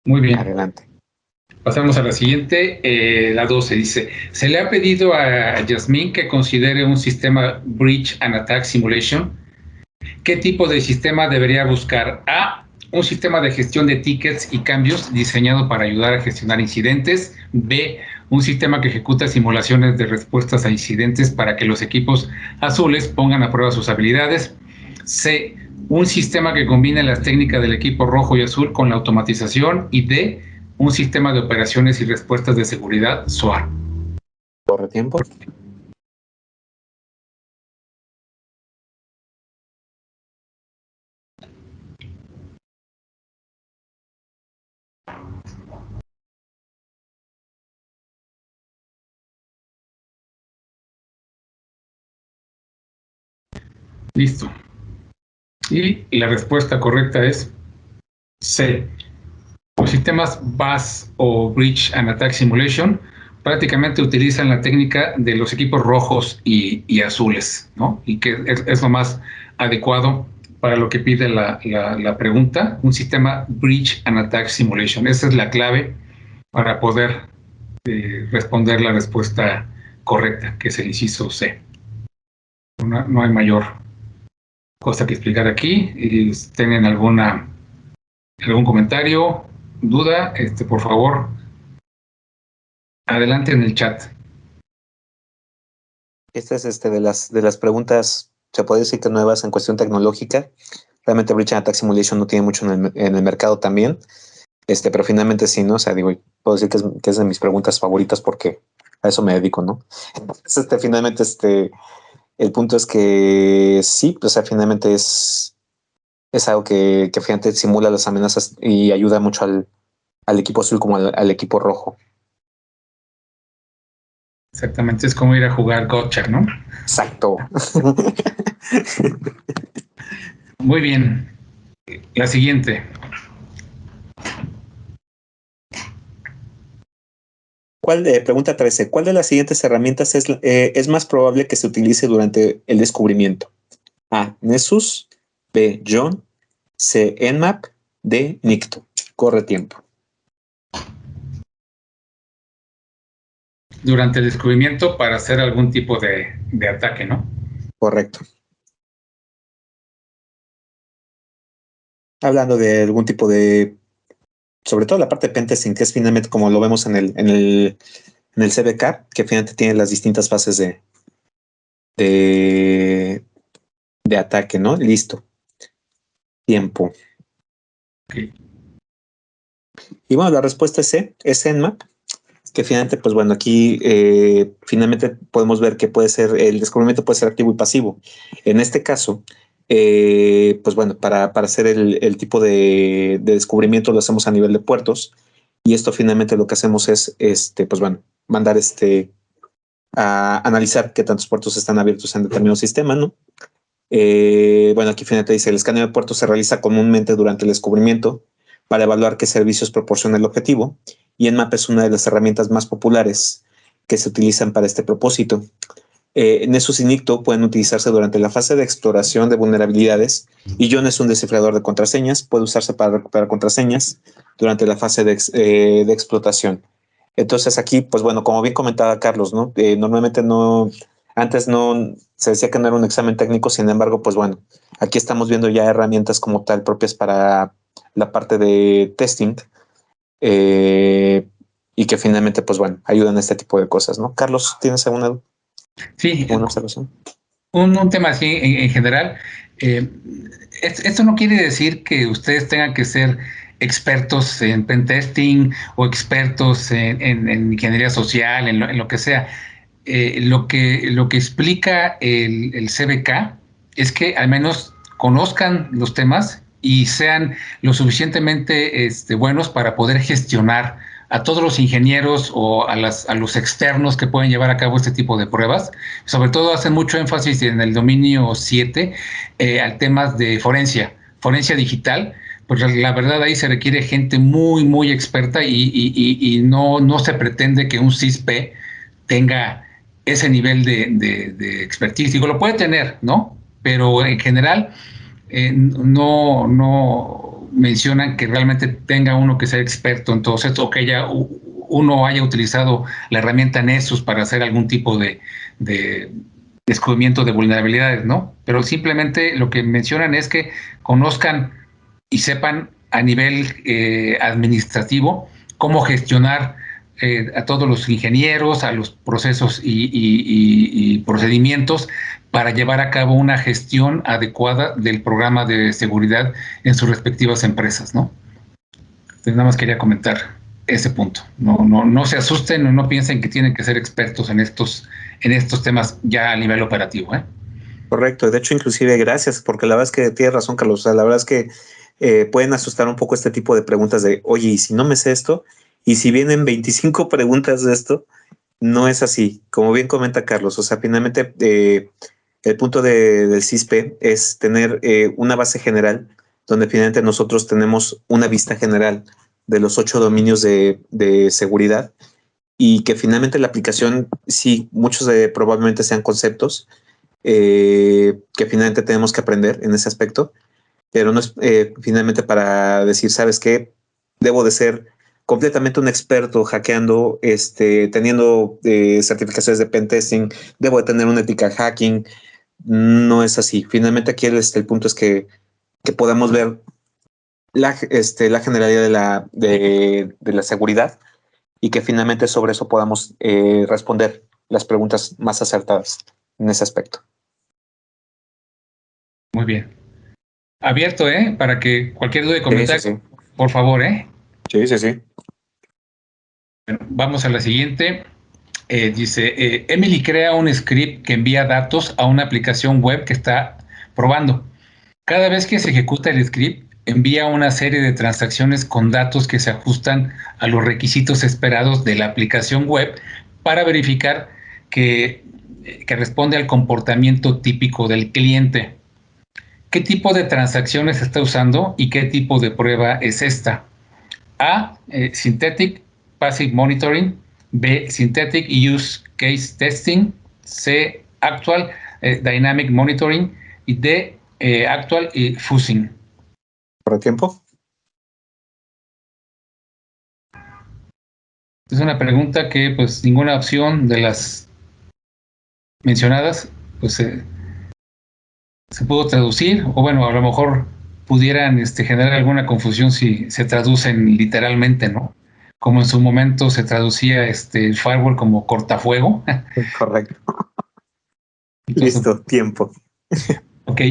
Muy bien. Adelante. Pasamos a la siguiente, la 12 dice, se le ha pedido a Yasmín que considere un sistema Breach and Attack Simulation. ¿Qué tipo de sistema debería buscar? A, un sistema de gestión de tickets y cambios diseñado para ayudar a gestionar incidentes. B, un sistema que ejecuta simulaciones de respuestas a incidentes para que los equipos azules pongan a prueba sus habilidades. C, un sistema que combine las técnicas del equipo rojo y azul con la automatización. Y D, un sistema de operaciones y respuestas de seguridad SOAR. ¿Corre tiempo? Listo. Y la respuesta correcta es C. Los sistemas BAS o Breach and Attack Simulation prácticamente utilizan la técnica de los equipos rojos y azules, ¿no? Y que es lo más adecuado para lo que pide la pregunta, un sistema Breach and Attack Simulation. Esa es la clave para poder responder la respuesta correcta, que es el inciso C. No hay mayor cosa que explicar aquí. Y si tienen algún comentario, duda, por favor, adelante en el chat. Esta es de las preguntas, se puede decir que nuevas en cuestión tecnológica. Realmente Breach and Attack Simulation no tiene mucho en el mercado también. Pero finalmente sí, ¿no? O sea, digo, puedo decir que es de mis preguntas favoritas porque a eso me dedico, ¿no? Entonces, finalmente, el punto es que sí, pues, o sea, finalmente es algo que finalmente simula las amenazas y ayuda mucho al equipo azul como al equipo rojo. Exactamente, es como ir a jugar gotcha, ¿no? Exacto. Muy bien. La siguiente. Pregunta 13. ¿Cuál de las siguientes herramientas es más probable que se utilice durante el descubrimiento? A. Nessus. B. John. C. Nmap. D. Nikto. Corre tiempo. Durante el descubrimiento para hacer algún tipo de ataque, ¿no? Correcto. Hablando de algún tipo de, sobre todo la parte de pentesting, que es finalmente como lo vemos en el CBK, que finalmente tiene las distintas fases de, de ataque, ¿no? Listo. Tiempo. Okay. Y bueno, la respuesta es C, es Nmap, que finalmente, pues bueno, aquí finalmente podemos ver que el descubrimiento puede ser activo y pasivo. En este caso, pues bueno, para hacer el tipo de descubrimiento lo hacemos a nivel de puertos, y esto finalmente lo que hacemos es, pues bueno, mandar a analizar qué tantos puertos están abiertos en determinado sistema, ¿no? Bueno, aquí finalmente dice, el escaneo de puertos se realiza comúnmente durante el descubrimiento para evaluar qué servicios proporciona el objetivo, y Nmap es una de las herramientas más populares que se utilizan para este propósito. Nessus y Nikto pueden utilizarse durante la fase de exploración de vulnerabilidades, y John es un descifrador de contraseñas, puede usarse para recuperar contraseñas durante la fase de explotación. Entonces aquí, pues bueno, como bien comentaba Carlos, ¿no? Normalmente antes no se decía que no era un examen técnico, sin embargo, pues bueno, aquí estamos viendo ya herramientas como tal propias para la parte de testing, eh, y que finalmente, pues bueno, ayudan a este tipo de cosas, ¿no? Carlos, ¿tienes Sí, alguna observación? un tema así en general. Esto no quiere decir que ustedes tengan que ser expertos en pentesting o expertos en ingeniería social, en lo que sea. Lo que explica el CBK es que al menos conozcan los temas y sean lo suficientemente buenos para poder gestionar a todos los ingenieros o a los externos que pueden llevar a cabo este tipo de pruebas. Sobre todo hacen mucho énfasis en el dominio 7 al temas de forencia digital, pues la verdad ahí se requiere gente muy, muy experta y no se pretende que un CISP tenga ese nivel de expertise. Digo, lo puede tener, ¿no? Pero en general no mencionan que realmente tenga uno que ser experto en todo esto o que uno haya utilizado la herramienta Nessus para hacer algún tipo de descubrimiento de vulnerabilidades, ¿no? Pero simplemente lo que mencionan es que conozcan y sepan a nivel administrativo cómo gestionar a todos los ingenieros, a los procesos y procedimientos para llevar a cabo una gestión adecuada del programa de seguridad en sus respectivas empresas, ¿no? Entonces, nada más quería comentar ese punto. No se asusten o no piensen que tienen que ser expertos en estos temas ya a nivel operativo, ¿eh? Correcto, de hecho, inclusive gracias, porque la verdad es que tienes razón, Carlos. O sea, la verdad es que pueden asustar un poco este tipo de preguntas de, oye, ¿y si no me sé esto? Y si vienen 25 preguntas de esto, no es así. Como bien comenta Carlos, o sea, finalmente el punto del CISP es tener una base general, donde finalmente nosotros tenemos una vista general de los 8 dominios de seguridad, y que finalmente la aplicación, sí, muchos probablemente sean conceptos que finalmente tenemos que aprender en ese aspecto, pero no es finalmente para decir, ¿sabes qué? Debo de ser completamente un experto hackeando, teniendo certificaciones de pentesting, debo de tener una ética hacking. No es así. Finalmente aquí el punto es que podamos ver la generalidad de la seguridad, y que finalmente sobre eso podamos responder las preguntas más acertadas en ese aspecto. Muy bien. Abierto, ¿eh? Para que cualquier duda y Sí, sí, comentario, sí. por favor, ¿eh? Sí, sí, sí. Bueno, vamos a la siguiente. Dice, Emily crea un script que envía datos a una aplicación web que está probando. Cada vez que se ejecuta el script, envía una serie de transacciones con datos que se ajustan a los requisitos esperados de la aplicación web para verificar que responde al comportamiento típico del cliente. ¿Qué tipo de transacciones está usando y qué tipo de prueba es esta? A. Synthetic Passive Monitoring. B. Synthetic Use Case Testing. C. Actual Dynamic Monitoring. Y D. Actual Fusing. ¿Por el tiempo? Es una pregunta que pues ninguna opción de las mencionadas pues se pudo traducir, o bueno, a lo mejor pudieran generar alguna confusión si se traducen literalmente, ¿no? Como en su momento se traducía el firewall como cortafuego. Correcto. Entonces, Listo, tiempo. ok,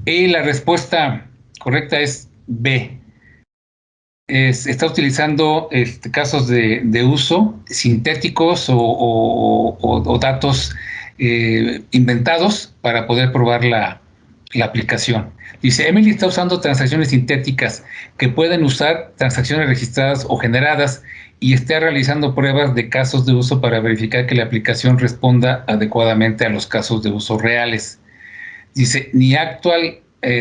y la respuesta correcta es B. Está utilizando casos de uso sintéticos o datos inventados para poder probar la aplicación. Dice, Emily está usando transacciones sintéticas que pueden usar transacciones registradas o generadas y está realizando pruebas de casos de uso para verificar que la aplicación responda adecuadamente a los casos de uso reales. Dice, ni actual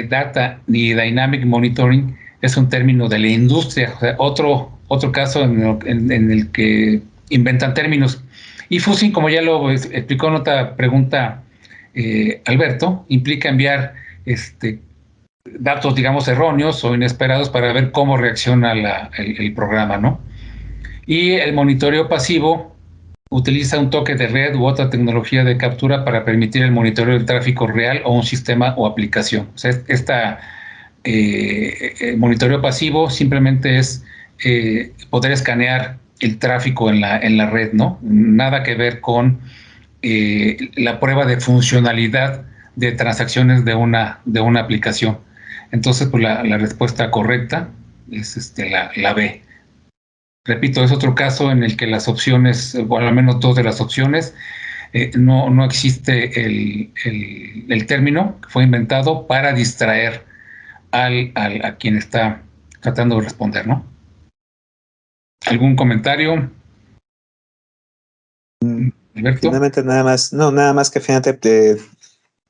data ni dynamic monitoring es un término de la industria, o sea, otro caso en el que inventan términos. Y fusing, como ya lo explicó en otra pregunta Alberto, implica enviar datos, digamos, erróneos o inesperados para ver cómo reacciona el programa, ¿no? Y el monitoreo pasivo utiliza un toque de red u otra tecnología de captura para permitir el monitoreo del tráfico real o un sistema o aplicación. O sea, monitoreo pasivo simplemente es poder escanear el tráfico en la red, ¿no? Nada que ver con la prueba de funcionalidad de transacciones de una aplicación. Entonces, pues la respuesta correcta es la B. Repito, es otro caso en el que las opciones, o al menos dos de las opciones, no existe el término que fue inventado para distraer a quien está tratando de responder, ¿no? ¿Algún comentario, Alberto? Finalmente nada más que fíjate,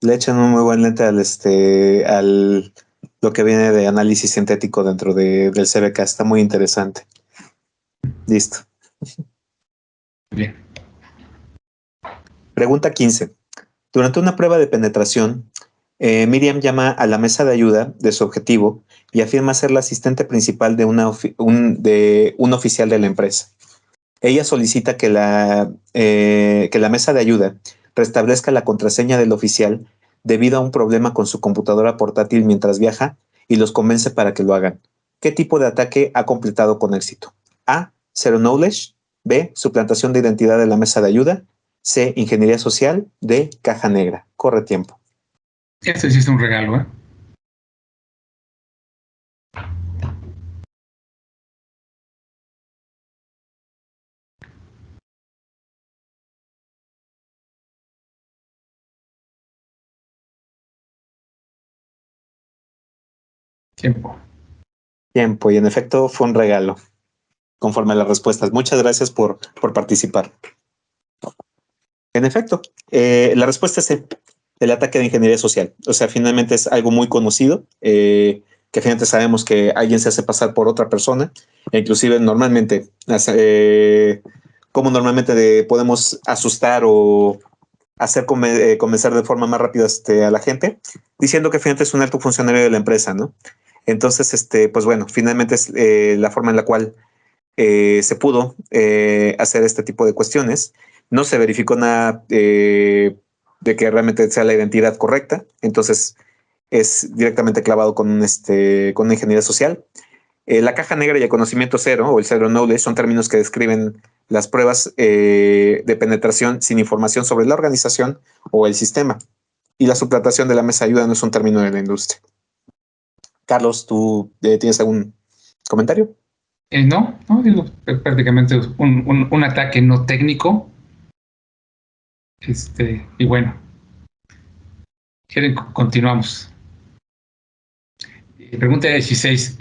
le echan un muy buen lente al lo que viene de análisis sintético dentro del CBK. Está muy interesante. Listo. Bien. Pregunta 15. Durante una prueba de penetración, Miriam llama a la mesa de ayuda de su objetivo y afirma ser la asistente principal de un oficial de la empresa. Ella solicita que la mesa de ayuda restablezca la contraseña del oficial debido a un problema con su computadora portátil mientras viaja y los convence para que lo hagan. ¿Qué tipo de ataque ha completado con éxito? A. Zero Knowledge. B. Suplantación de identidad de la mesa de ayuda. C. Ingeniería social. D. Caja negra. Corre tiempo. Este sí es un regalo, ¿eh? Tiempo, y en efecto fue un regalo, conforme a las respuestas. Muchas gracias por participar. En efecto, la respuesta es el ataque de ingeniería social. O sea, finalmente es algo muy conocido, que finalmente sabemos que alguien se hace pasar por otra persona, e inclusive normalmente, como normalmente podemos asustar o hacer convencer de forma más rápida a la gente, diciendo que finalmente es un alto funcionario de la empresa, ¿no? Entonces, pues bueno, finalmente es la forma en la cual se pudo hacer este tipo de cuestiones. No se verificó nada de que realmente sea la identidad correcta. Entonces, es directamente clavado con una ingeniería social. La caja negra y el conocimiento cero o el zero knowledge son términos que describen las pruebas de penetración sin información sobre la organización o el sistema. Y la suplantación de la mesa de ayuda no es un término de la industria. Carlos, ¿tú tienes algún comentario? No, digo, prácticamente un ataque no técnico. Y bueno, continuamos. Pregunta 16.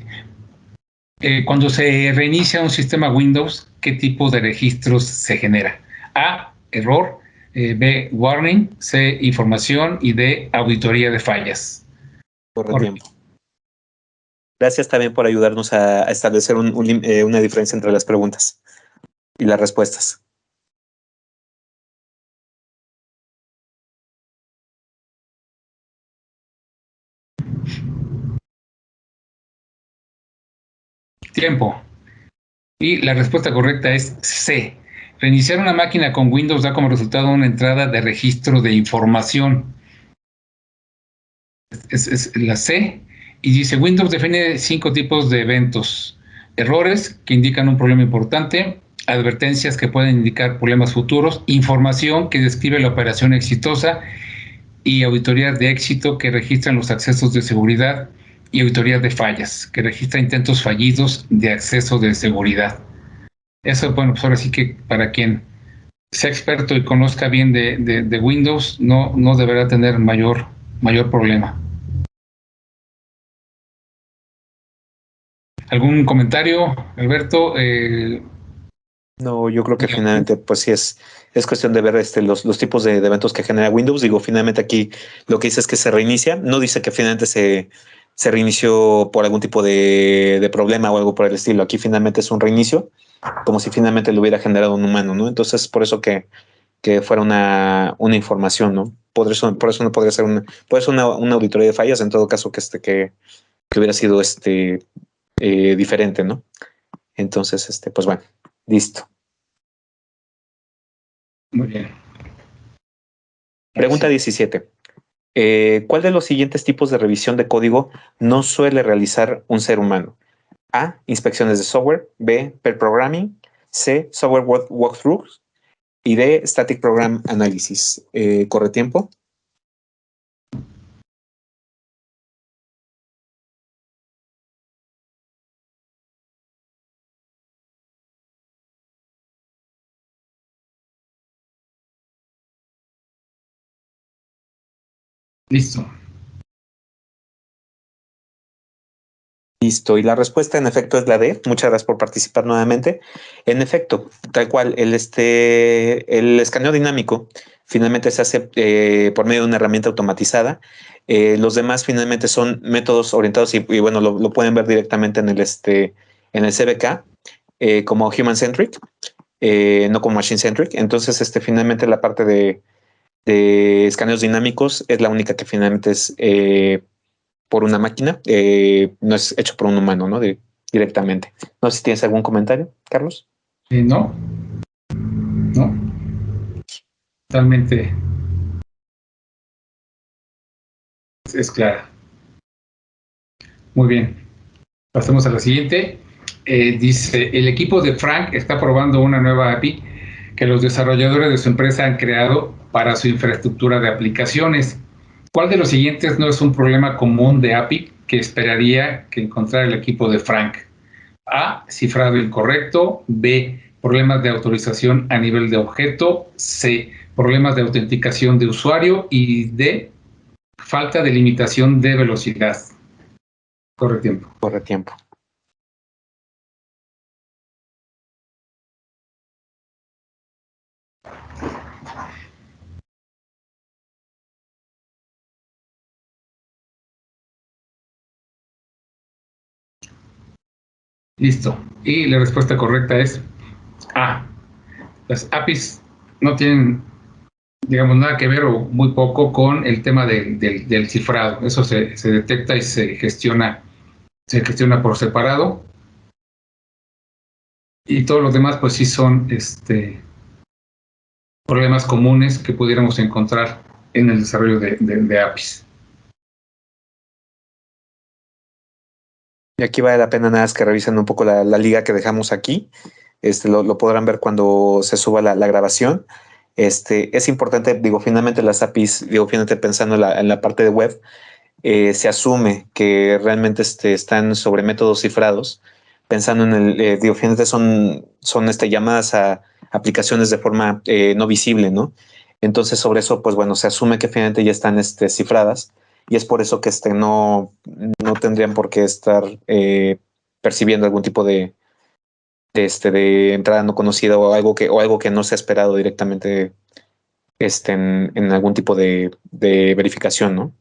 Cuando se reinicia un sistema Windows, ¿qué tipo de registros se genera? A, error, B, warning, C, información y D, auditoría de fallas. Corre tiempo. Gracias también por ayudarnos a establecer una diferencia entre las preguntas y las respuestas. Tiempo. Y la respuesta correcta es C. Reiniciar una máquina con Windows da como resultado una entrada de registro de información. Es la C. Y dice, Windows define 5 tipos de eventos. Errores que indican un problema importante, advertencias que pueden indicar problemas futuros, información que describe la operación exitosa y auditorías de éxito que registran los accesos de seguridad y auditorías de fallas, que registra intentos fallidos de acceso de seguridad. Eso, bueno, pues ahora sí que para quien sea experto y conozca bien de Windows, no deberá tener mayor problema. ¿Algún comentario, Alberto? No, yo creo que finalmente, pues sí es cuestión de ver los tipos de eventos que genera Windows. Digo, finalmente aquí lo que dice es que se reinicia. No dice que finalmente se reinició por algún tipo de problema o algo por el estilo. Aquí finalmente es un reinicio, como si finalmente lo hubiera generado un humano, ¿no? Entonces, por eso que fuera una información, ¿no? Por eso no podría ser una auditoría de fallas, en todo caso que hubiera sido diferente, ¿no? Entonces, pues bueno, listo. Muy bien. Pregunta 17. ¿Cuál de los siguientes tipos de revisión de código no suele realizar un ser humano? A, inspecciones de software. B, pair programming. C, software walkthroughs. Y D, static program analysis. ¿Corre tiempo? Listo. Listo. Y la respuesta en efecto es la D. Muchas gracias por participar nuevamente. En efecto, tal cual, el escaneo dinámico finalmente se hace por medio de una herramienta automatizada. Los demás finalmente son métodos orientados y bueno, lo pueden ver directamente en el CBK como human centric, no como machine centric. Entonces, finalmente la parte de escaneos dinámicos es la única que finalmente es por una máquina, no es hecho por un humano, ¿no? Directamente. No sé si tienes algún comentario, Carlos. No. Totalmente es clara. Muy bien. Pasemos a la siguiente. Dice, el equipo de Frank está probando una nueva API que los desarrolladores de su empresa han creado para su infraestructura de aplicaciones. ¿Cuál de los siguientes no es un problema común de API que esperaría que encontrara el equipo de Frank? A, cifrado incorrecto. B, problemas de autorización a nivel de objeto. C, problemas de autenticación de usuario. Y D, falta de limitación de velocidad. Corre tiempo. Corre tiempo. Listo. Y la respuesta correcta es A. Las APIs no tienen, digamos, nada que ver o muy poco con el tema del cifrado. Eso se detecta y se gestiona por separado. Y todos los demás, pues sí son problemas comunes que pudiéramos encontrar en el desarrollo de APIs. Y aquí vale la pena nada más que revisen un poco la liga que dejamos aquí. Lo podrán ver cuando se suba la grabación. Es importante, digo, finalmente las APIs, finalmente pensando en la parte de web, se asume que realmente están sobre métodos cifrados, pensando en el, digo, finalmente son llamadas a aplicaciones de forma no visible, ¿no? Entonces, sobre eso, pues bueno, se asume que finalmente ya están cifradas y es por eso que no tendrían por qué estar percibiendo algún tipo de entrada no conocida o algo que no se ha esperado directamente en algún tipo de verificación, ¿no?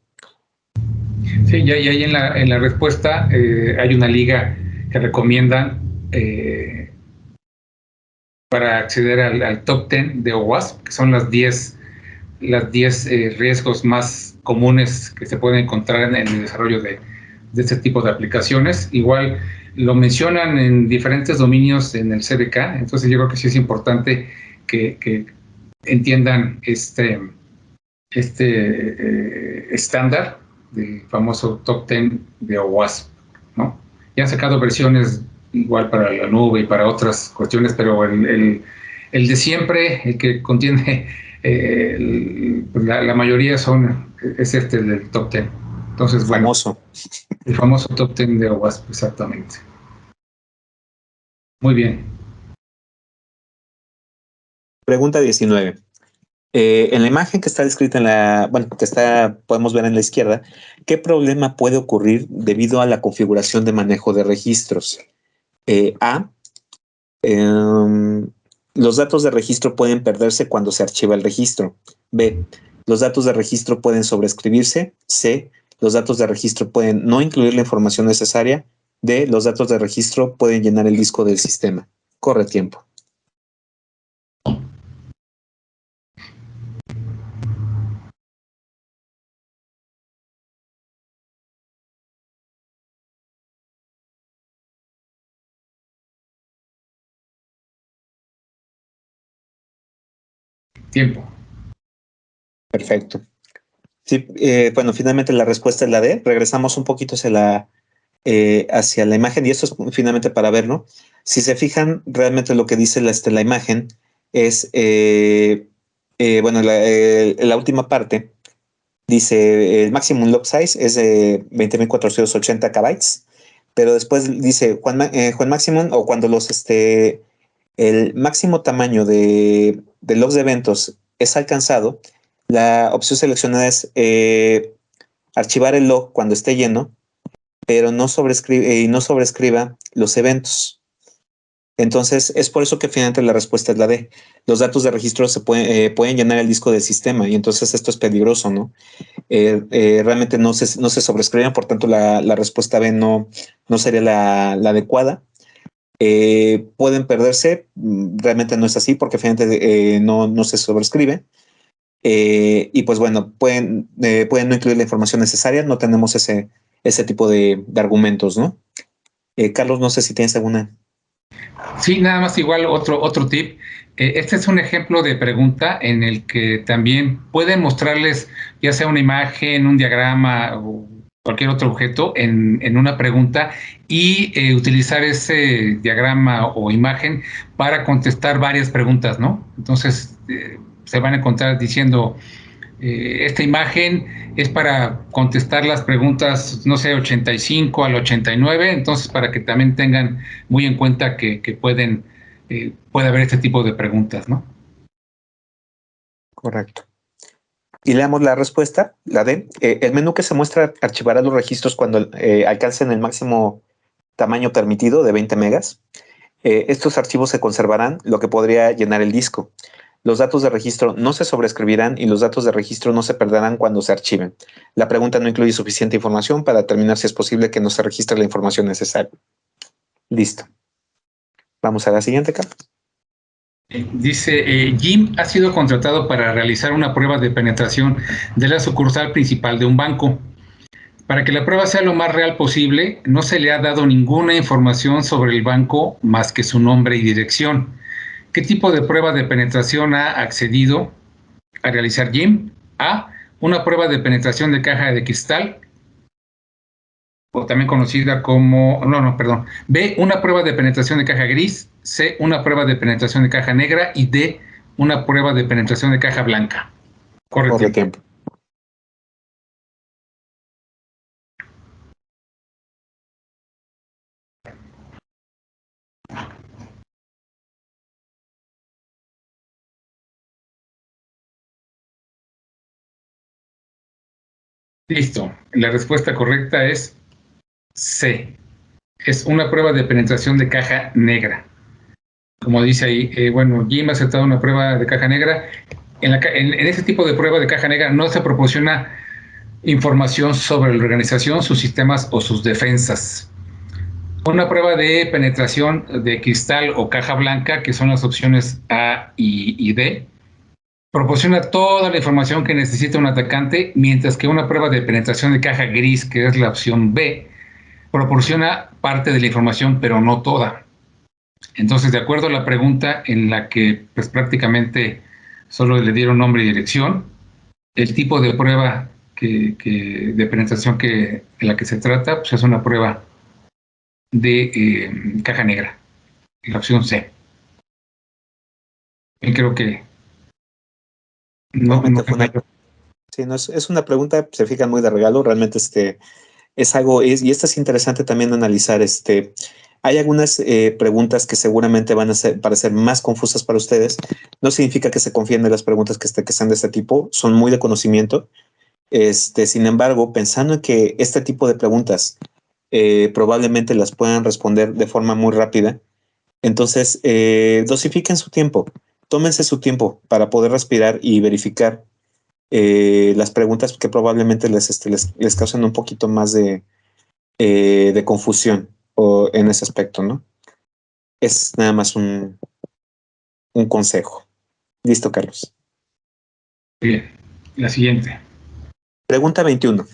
Sí, y ahí en la respuesta hay una liga que recomiendan para acceder al top 10 de OWASP, que son las 10 riesgos más comunes que se pueden encontrar en el desarrollo de este tipo de aplicaciones. Igual lo mencionan en diferentes dominios en el CDK, entonces yo creo que sí es importante que entiendan este estándar del famoso top 10 de OWASP, ¿no? Ya han sacado versiones igual para la nube y para otras cuestiones, pero el de siempre, el que contiene la mayoría es el del top 10. Entonces, bueno, famoso. El famoso top 10 de OWASP, exactamente. Muy bien. Pregunta 19. En la imagen que está descrita podemos ver en la izquierda, ¿qué problema puede ocurrir debido a la configuración de manejo de registros? A. Los datos de registro pueden perderse cuando se archiva el registro. B. Los datos de registro pueden sobreescribirse. C. Los datos de registro pueden no incluir la información necesaria. D. Los datos de registro pueden llenar el disco del sistema. Corre tiempo. Tiempo. Perfecto. Sí, bueno, finalmente la respuesta es la D. Regresamos un poquito hacia la imagen y esto es finalmente para ver, ¿no? Si se fijan, realmente lo que dice la imagen es, la última parte dice el maximum log size es de 20.480 KB, pero después dice Juan Maximum o cuando el máximo tamaño de logs de eventos es alcanzado, la opción seleccionada es archivar el log cuando esté lleno, pero no sobrescriba los eventos. Entonces, es por eso que finalmente la respuesta es la D. Los datos de registro pueden llenar el disco del sistema y entonces esto es peligroso, ¿no? Realmente no se sobrescriben, por tanto la respuesta B no sería la adecuada. Pueden perderse, realmente no es así porque finalmente no se sobrescribe. Y pues bueno, pueden no incluir la información necesaria, no tenemos ese tipo de argumentos, ¿no? Carlos, no sé si tienes alguna. Sí, nada más igual otro tip. Este es un ejemplo de pregunta en el que también pueden mostrarles ya sea una imagen, un diagrama o cualquier otro objeto en una pregunta y utilizar ese diagrama o imagen para contestar varias preguntas, ¿no? Entonces se van a encontrar diciendo esta imagen es para contestar las preguntas, no sé, 85 al 89, entonces para que también tengan muy en cuenta que puede haber este tipo de preguntas, ¿no? Correcto. Y leamos la respuesta, la D. El menú que se muestra archivará los registros cuando alcancen el máximo tamaño permitido de 20 megas. Estos archivos se conservarán, lo que podría llenar el disco. Los datos de registro no se sobreescribirán y los datos de registro no se perderán cuando se archiven. La pregunta no incluye suficiente información para determinar si es posible que no se registre la información necesaria. Listo. Vamos a la siguiente, Carlos. Dice, Jim ha sido contratado para realizar una prueba de penetración de la sucursal principal de un banco. Para que la prueba sea lo más real posible, no se le ha dado ninguna información sobre el banco más que su nombre y dirección. ¿Qué tipo de prueba de penetración ha accedido a realizar Jim? A. Una prueba de penetración de caja de cristal, o también conocida como, perdón. B. Una prueba de penetración de caja gris. C. Una prueba de penetración de caja negra. Y D. Una prueba de penetración de caja blanca. Corre tiempo. Listo. La respuesta correcta es C. Es una prueba de penetración de caja negra. Como dice ahí, bueno, Jim ha aceptado una prueba de caja negra. En ese tipo de prueba de caja negra no se proporciona información sobre la organización, sus sistemas o sus defensas. Una prueba de penetración de cristal o caja blanca, que son las opciones A y D, proporciona toda la información que necesita un atacante, mientras que una prueba de penetración de caja gris, que es la opción B, proporciona parte de la información, pero no toda. Entonces, de acuerdo a la pregunta en la que pues, prácticamente solo le dieron nombre y dirección, el tipo de prueba de penetración de la que se trata pues, es una prueba de caja negra, la opción C. Y creo que no, sí, no es una pregunta, se fijan, muy de regalo, realmente es algo, y esto es interesante también analizar, hay algunas preguntas que seguramente van a parecer más confusas para ustedes, no significa que se confíen de las preguntas que sean de este tipo, son muy de conocimiento, sin embargo, pensando en que este tipo de preguntas probablemente las puedan responder de forma muy rápida, entonces dosifiquen su tiempo, tómense su tiempo para poder respirar y verificar las preguntas que probablemente les causan un poquito más de confusión en ese aspecto, ¿no? Es nada más un consejo. Listo, Carlos. Bien, la siguiente. Pregunta 21.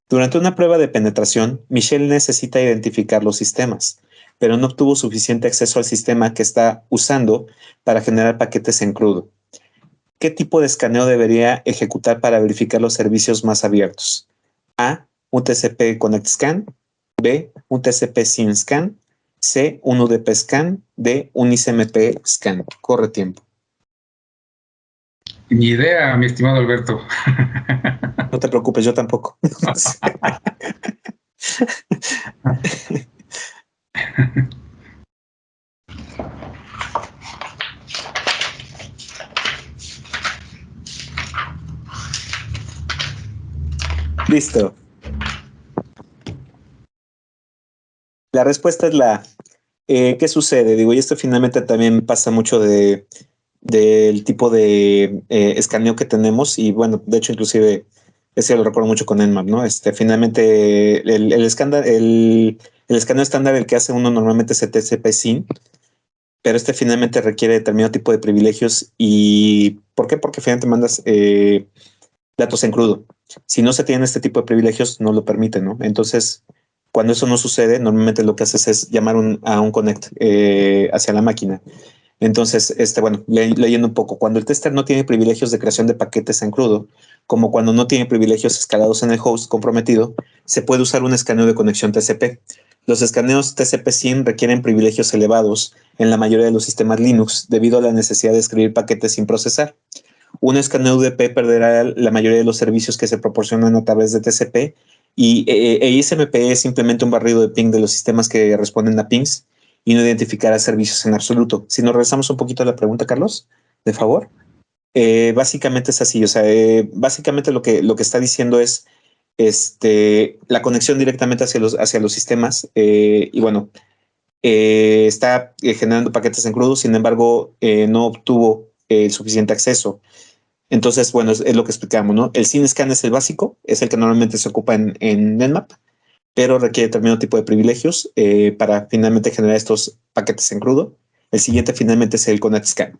Durante una prueba de penetración, Michelle necesita identificar los sistemas, pero no obtuvo suficiente acceso al sistema que está usando para generar paquetes en crudo. ¿Qué tipo de escaneo debería ejecutar para verificar los servicios más abiertos? A. Un TCP Connect Scan. B. Un TCP SYN Scan. C. Un UDP Scan. D. Un ICMP Scan. Corre tiempo. Ni idea, mi estimado Alberto. No te preocupes, yo tampoco. Listo. La respuesta es la ¿qué sucede? Digo, y esto finalmente también pasa mucho del tipo de escaneo que tenemos y bueno, de hecho inclusive ese lo recuerdo mucho con Nmap, ¿no? Finalmente el escaneo estándar, el que hace uno normalmente es el TCP/SYN, pero finalmente requiere determinado tipo de privilegios. ¿Y por qué? Porque finalmente mandas datos en crudo. Si no se tienen este tipo de privilegios, no lo permiten, ¿no? Entonces, cuando eso no sucede, normalmente lo que haces es llamar a un connect hacia la máquina. Entonces, bueno, leyendo un poco, cuando el tester no tiene privilegios de creación de paquetes en crudo, como cuando no tiene privilegios escalados en el host comprometido, se puede usar un escaneo de conexión TCP. Los escaneos TCP/SYN requieren privilegios elevados en la mayoría de los sistemas Linux debido a la necesidad de escribir paquetes sin procesar. Un escaneo UDP perderá la mayoría de los servicios que se proporcionan a través de TCP y ICMP es simplemente un barrido de ping de los sistemas que responden a pings y no identificará servicios en absoluto. Si nos regresamos un poquito a la pregunta, Carlos, de favor. Básicamente es así, o sea, básicamente lo que está diciendo es la conexión directamente hacia los sistemas y bueno, está generando paquetes en crudo, sin embargo, no obtuvo el suficiente acceso. Entonces, bueno, es lo que explicamos, ¿no? El SYN Scan es el básico, es el que normalmente se ocupa en Nmap, pero requiere determinado tipo de privilegios para finalmente generar estos paquetes en crudo. El siguiente finalmente es el Connect Scan.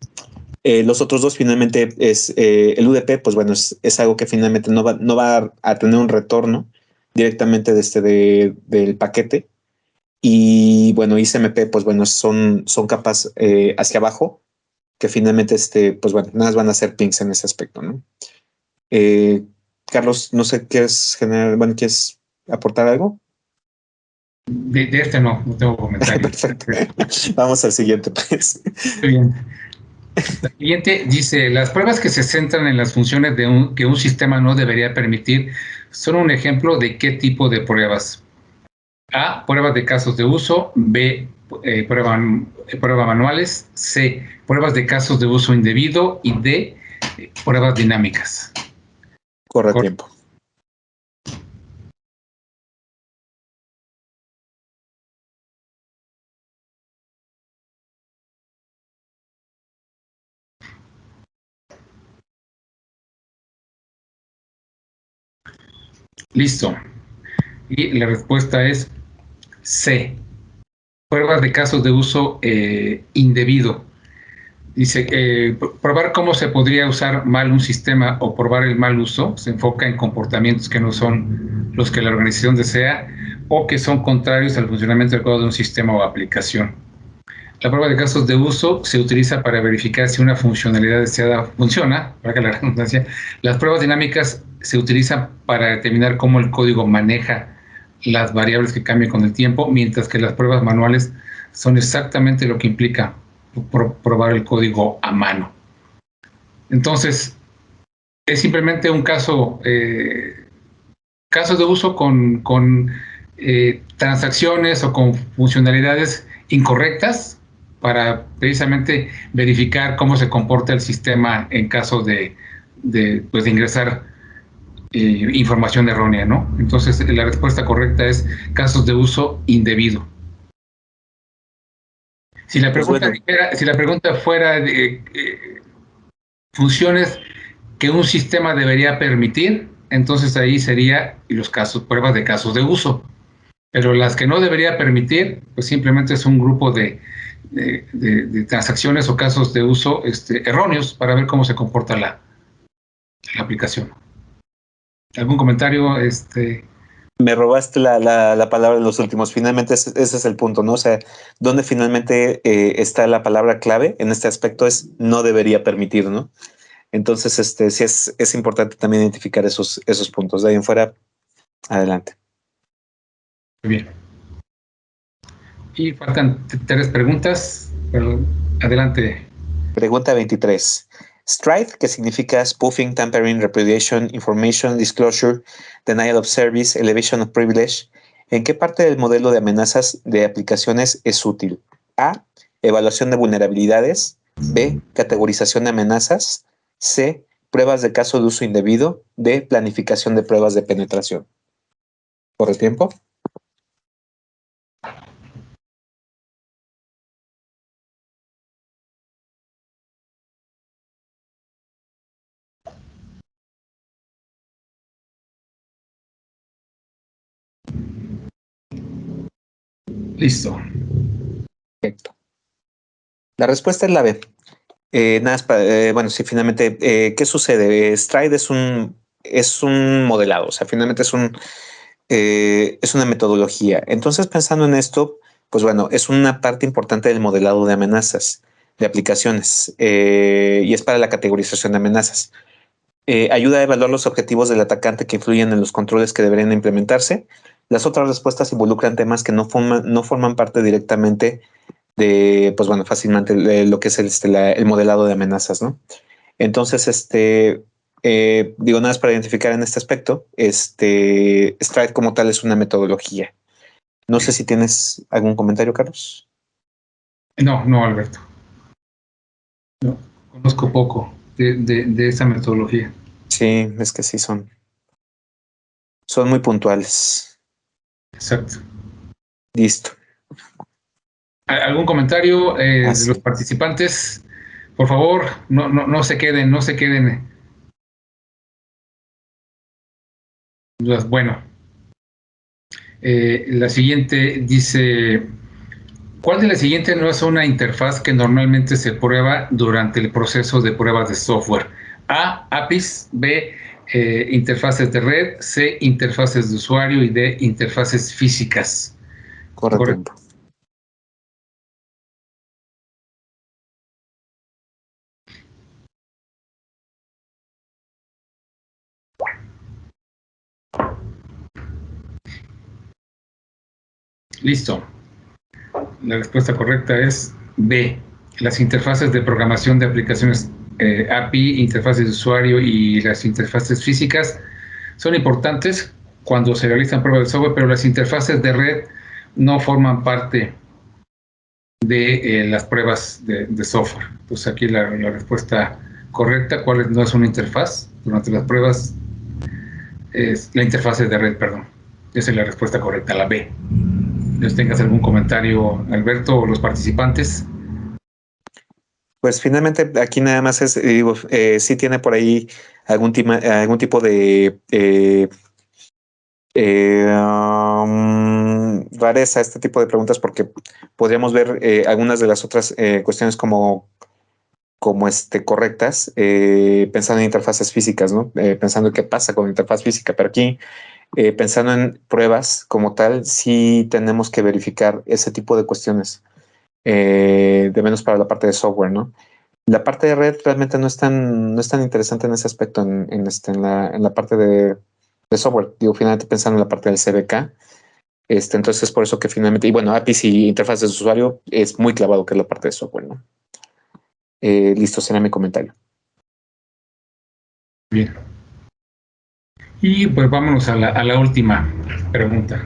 Los otros dos finalmente es el UDP, pues bueno, es algo que finalmente no va a tener un retorno directamente del paquete. Y bueno, ICMP, pues bueno, son capas hacia abajo, que finalmente, pues bueno, nada más van a ser pings en ese aspecto, ¿no? Carlos, no sé, ¿quieres aportar algo? De no tengo comentarios. Perfecto. Vamos al siguiente, pues. Muy bien. La siguiente dice, las pruebas que se centran en las funciones que un sistema no debería permitir son un ejemplo de qué tipo de pruebas. A, pruebas de casos de uso. B, pruebas manuales. C, pruebas de casos de uso indebido. Y D, pruebas dinámicas. Corre tiempo. Listo. Y la respuesta es C. Pruebas de casos de uso indebido. Dice, probar cómo se podría usar mal un sistema o probar el mal uso se enfoca en comportamientos que no son los que la organización desea o que son contrarios al funcionamiento adecuado de un sistema o aplicación. La prueba de casos de uso se utiliza para verificar si una funcionalidad deseada funciona, para que la redundancia. Las pruebas dinámicas se utilizan para determinar cómo el código maneja las variables que cambian con el tiempo, mientras que las pruebas manuales son exactamente lo que implica probar el código a mano. Entonces, es simplemente un caso de uso con transacciones o con funcionalidades incorrectas para precisamente verificar cómo se comporta el sistema en caso de ingresar información errónea, ¿no? Entonces, la respuesta correcta es casos de uso indebido. Si la pregunta fuera de funciones que un sistema debería permitir, entonces ahí sería pruebas de casos de uso. Pero las que no debería permitir, pues simplemente es un grupo de transacciones o casos de uso erróneos para ver cómo se comporta la aplicación. ¿Algún comentario? Me robaste la palabra en los últimos. Finalmente ese es el punto, ¿no? O sea, donde finalmente está la palabra clave en este aspecto es no debería permitir, ¿no? Entonces, sí es importante también identificar esos puntos. De ahí en fuera, adelante. Muy bien. Y faltan 3 preguntas, pero adelante. Pregunta 23. Stride, que significa spoofing, tampering, repudiation, information, disclosure, denial of service, elevation of privilege. ¿En qué parte del modelo de amenazas de aplicaciones es útil? A. Evaluación de vulnerabilidades. B. Categorización de amenazas. C. Pruebas de caso de uso indebido. D. Planificación de pruebas de penetración. ¿Corre tiempo? Listo. Perfecto. La respuesta es la B. Nada, bueno, sí, finalmente, ¿qué sucede? Stride es un modelado, o sea, finalmente es una metodología. Entonces, pensando en esto, pues bueno, es una parte importante del modelado de amenazas, de aplicaciones, y es para la categorización de amenazas. Ayuda a evaluar los objetivos del atacante que influyen en los controles que deberían implementarse. Las otras respuestas involucran temas que no forman parte directamente de, pues bueno, fácilmente lo que es el modelado de amenazas, ¿no? Entonces, digo, nada más para identificar en este aspecto, Stride como tal es una metodología. No sé si tienes algún comentario, Carlos. No, Alberto. No, conozco poco de esa metodología. Sí, es que sí son muy puntuales. Exacto. Listo. ¿Algún comentario de los participantes? Por favor, no se queden. Bueno, la siguiente dice, ¿cuál de las siguientes no es una interfaz que normalmente se prueba durante el proceso de pruebas de software? A, APIs, B, interfaces de red, C, interfaces de usuario y D, interfaces físicas. Correcto. Listo. La respuesta correcta es B. Las interfaces de programación de aplicaciones API, interfaces de usuario y las interfaces físicas son importantes cuando se realizan pruebas de software, pero las interfaces de red no forman parte de las pruebas de software. Entonces aquí la respuesta correcta, ¿cuál no es una interfaz? Durante las pruebas es la interfaz de red, perdón. Esa es la respuesta correcta, la B. ¿Tengas algún comentario, Alberto, o los participantes? Pues finalmente aquí nada más es, digo, sí tiene por ahí algún tipo de Rareza este tipo de preguntas porque podríamos ver algunas de las otras cuestiones como correctas, pensando en interfaces físicas, ¿no? Pensando en qué pasa con la interfaz física, pero aquí pensando en pruebas como tal, sí tenemos que verificar ese tipo de cuestiones, de menos para la parte de software, ¿no? La parte de red realmente no es tan interesante en ese aspecto, en la parte de software. Digo, finalmente pensando en la parte del CDK, entonces es por eso que finalmente, y bueno, APIs y interfaces de usuario es muy clavado que es la parte de software, ¿no? Listo, será mi comentario. Bien. Y pues vámonos a la última pregunta.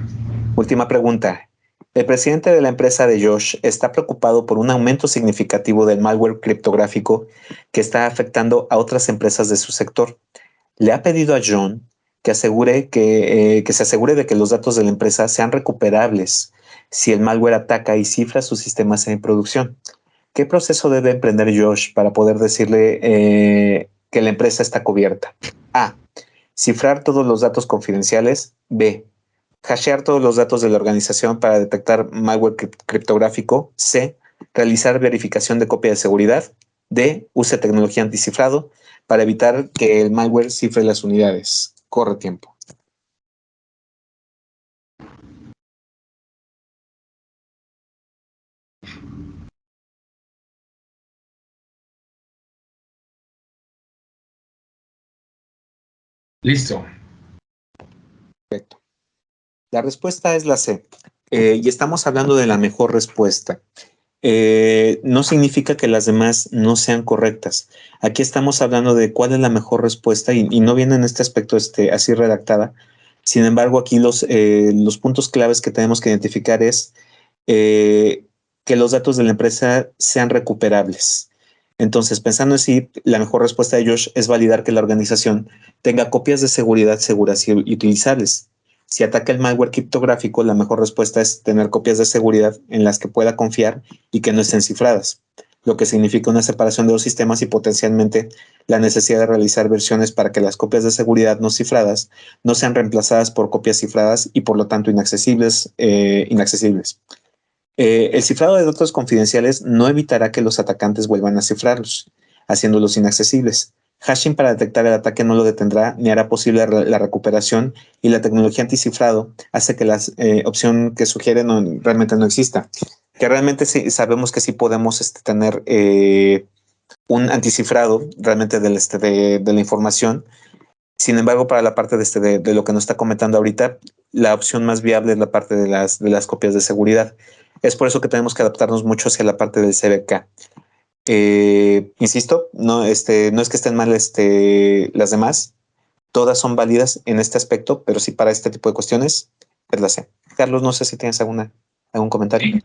Última pregunta. El presidente de la empresa de Josh está preocupado por un aumento significativo del malware criptográfico que está afectando a otras empresas de su sector. Le ha pedido a John que se asegure de que los datos de la empresa sean recuperables si el malware ataca y cifra sus sistemas en producción. ¿Qué proceso debe emprender Josh para poder decirle que la empresa está cubierta? A. Cifrar todos los datos confidenciales. B. Hashear todos los datos de la organización para detectar malware criptográfico. C. Realizar verificación de copia de seguridad. D. Use tecnología anticifrado para evitar que el malware cifre las unidades. Corre tiempo. Listo. Perfecto. La respuesta es la C. Y estamos hablando de la mejor respuesta. No significa que las demás no sean correctas. Aquí estamos hablando de cuál es la mejor respuesta y no viene en este aspecto así redactada. Sin embargo, aquí los puntos claves que tenemos que identificar es que los datos de la empresa sean recuperables. Entonces, pensando así, la mejor respuesta de Josh es validar que la organización tenga copias de seguridad seguras y utilizables. Si ataca el malware criptográfico, la mejor respuesta es tener copias de seguridad en las que pueda confiar y que no estén cifradas, lo que significa una separación de los sistemas y potencialmente la necesidad de realizar versiones para que las copias de seguridad no cifradas no sean reemplazadas por copias cifradas y por lo tanto inaccesibles. El cifrado de datos confidenciales no evitará que los atacantes vuelvan a cifrarlos, haciéndolos inaccesibles. Hashing para detectar el ataque no lo detendrá ni hará posible la recuperación, y la tecnología anticifrado hace que la opción que sugiere realmente no exista. Que realmente sí, sabemos que sí podemos tener un anticifrado realmente de la información. Sin embargo, para la parte de lo que nos está comentando ahorita, la opción más viable es la parte de las copias de seguridad. Es por eso que tenemos que adaptarnos mucho hacia la parte del CBK. Insisto, no es que estén mal las demás, todas son válidas en este aspecto, pero sí para este tipo de cuestiones es la C. Carlos, no sé si tienes algún comentario. Sí,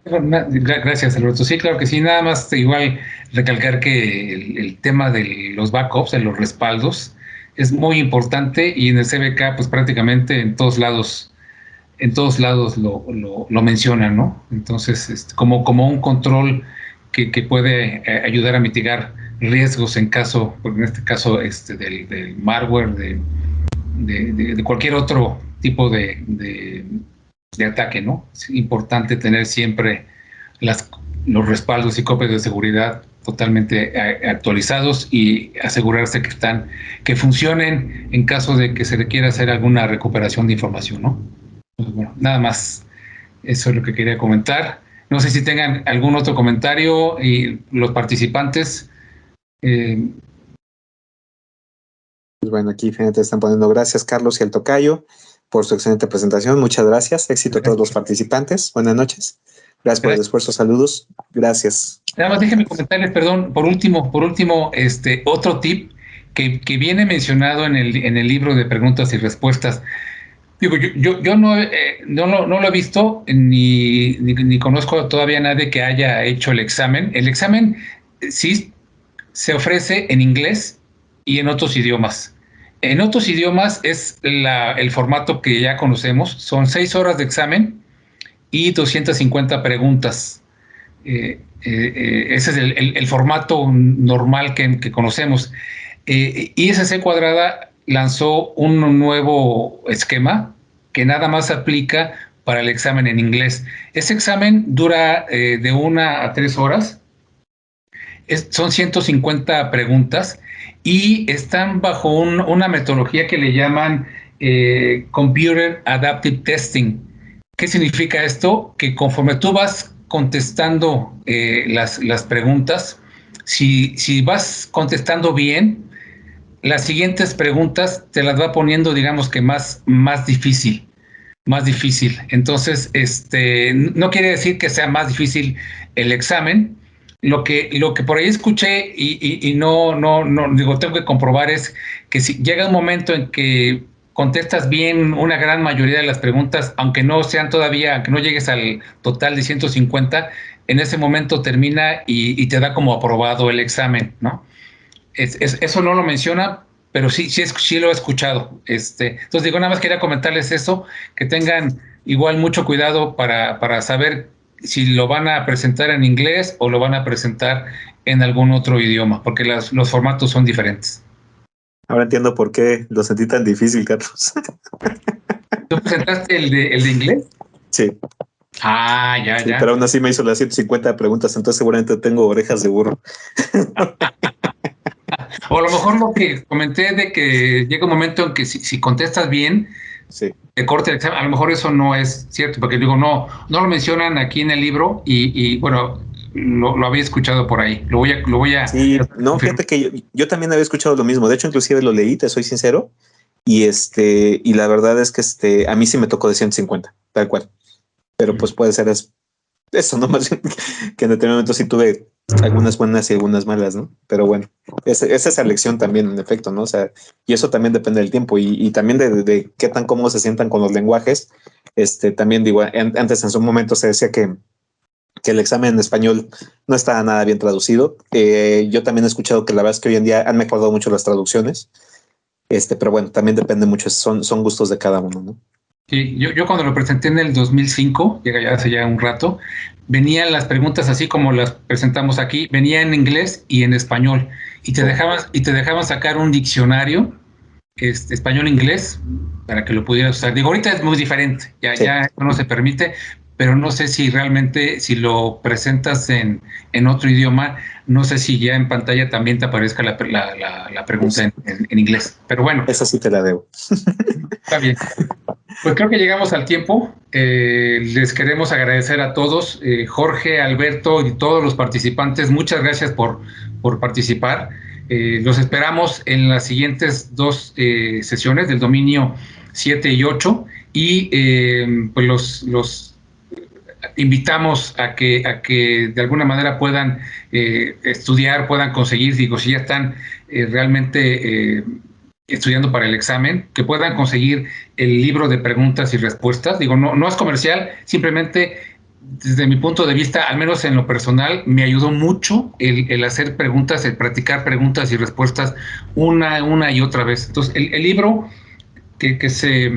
gracias, Alberto. Sí, claro que sí. Nada más igual recalcar que el tema de los backups, de los respaldos, es muy importante, y en el CBK, pues prácticamente en todos lados lo mencionan, ¿no? Entonces, como un control que puede ayudar a mitigar riesgos en este caso del malware, de cualquier otro tipo de ataque, ¿no? Es importante tener siempre los respaldos y copias de seguridad totalmente actualizados y asegurarse que funcionen en caso de que se requiera hacer alguna recuperación de información, ¿no? Pues bueno, nada más, eso es lo que quería comentar. No sé si tengan algún otro comentario y los participantes. Pues bueno, aquí te están poniendo gracias, Carlos y el tocayo, por su excelente presentación. Muchas gracias. Éxito a todos los participantes. Buenas noches. Gracias por el esfuerzo. Saludos. Gracias. Nada más déjenme comentarles, perdón, por último, otro tip que viene mencionado en el libro de preguntas y respuestas. Digo, yo no lo he visto ni conozco todavía a nadie que haya hecho el examen. El examen sí se ofrece en inglés y en otros idiomas. En otros idiomas es el formato que ya conocemos. Son 6 horas de examen y 250 preguntas. Ese es el formato normal que conocemos. ISC Cuadrada lanzó un nuevo esquema que nada más aplica para el examen en inglés. Ese examen dura de 1 a 3 horas. Son 150 preguntas y están bajo una metodología que le llaman Computer Adaptive Testing. ¿Qué significa esto? Que conforme tú vas contestando las preguntas, si vas contestando bien, las siguientes preguntas te las va poniendo, digamos que más difícil. Más difícil. Entonces, no quiere decir que sea más difícil el examen. Lo que por ahí escuché y no, digo, tengo que comprobar es que si llega un momento en que contestas bien una gran mayoría de las preguntas, aunque no sean todavía, aunque no llegues al total de 150, en ese momento termina y te da como aprobado el examen, ¿no? Eso no lo menciona, pero sí lo he escuchado. Entonces digo, nada más quería comentarles eso, que tengan igual mucho cuidado para saber si lo van a presentar en inglés o lo van a presentar en algún otro idioma, porque los formatos son diferentes. Ahora entiendo por qué lo sentí tan difícil, Carlos. ¿Tú presentaste el de inglés? Sí. Ah, ya. Pero aún así me hizo las 150 preguntas, entonces seguramente tengo orejas de burro. O a lo mejor lo que comenté de que llega un momento en que si contestas bien, sí, te corta el examen. A lo mejor eso no es cierto, porque digo, no lo mencionan aquí en el libro y bueno, lo había escuchado por ahí. Lo voy a sí, no, fíjate que yo también había escuchado lo mismo. De hecho, inclusive lo leí, te soy sincero. Y la verdad es que a mí sí me tocó de 150, tal cual. Pero pues puede ser eso, ¿no? Más bien que en determinado momento sí tuve algunas buenas y algunas malas, ¿no? Pero bueno, esa es esa lección también, en efecto, ¿no? O sea, y eso también depende del tiempo y también de qué tan cómodos se sientan con los lenguajes. También digo, antes en su momento se decía que el examen en español no está nada bien traducido. Yo también he escuchado que la verdad es que hoy en día han mejorado mucho las traducciones. Pero bueno, también depende mucho, son gustos de cada uno, ¿no? Sí, yo cuando lo presenté en el 2005, llega ya hace ya un rato, venían las preguntas así como las presentamos aquí, venía en inglés y en español, y te dejaban sacar un diccionario español-inglés para que lo pudieras usar. Digo, ahorita es muy diferente, ya no se permite, pero no sé si realmente, si lo presentas en otro idioma, no sé si ya en pantalla también te aparezca la pregunta en inglés. Pero bueno. Esa sí te la debo. Está bien. Pues creo que llegamos al tiempo. Les queremos agradecer a todos, Jorge, Alberto y todos los participantes. Muchas gracias por participar. Los esperamos en las siguientes 2 sesiones del dominio 7 y 8 y pues los invitamos a que de alguna manera puedan estudiar, puedan conseguir, digo, si ya están realmente estudiando para el examen, que puedan conseguir el libro de preguntas y respuestas. Digo, no es comercial, simplemente desde mi punto de vista, al menos en lo personal, me ayudó mucho el hacer preguntas, el practicar preguntas y respuestas una y otra vez. Entonces, el libro que se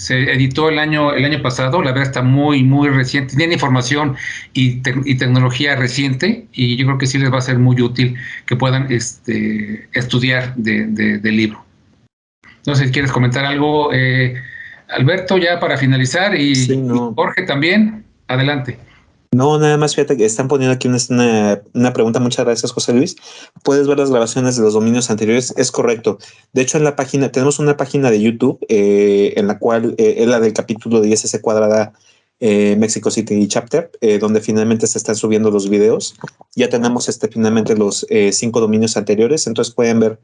editó el año pasado, la verdad está muy reciente, tiene información y tecnología reciente, y yo creo que sí les va a ser muy útil que puedan estudiar del libro. No sé si quieres comentar algo, Alberto, ya para finalizar, y Jorge también, adelante. No, nada más, fíjate que están poniendo aquí una pregunta. Muchas gracias, José Luis. ¿Puedes ver las grabaciones de los dominios anteriores? Es correcto. De hecho, en la página, tenemos una página de YouTube en la cual es la del capítulo de ISS cuadrada Mexico City Chapter, donde finalmente se están subiendo los videos. Ya tenemos finalmente los 5 dominios anteriores, entonces pueden ver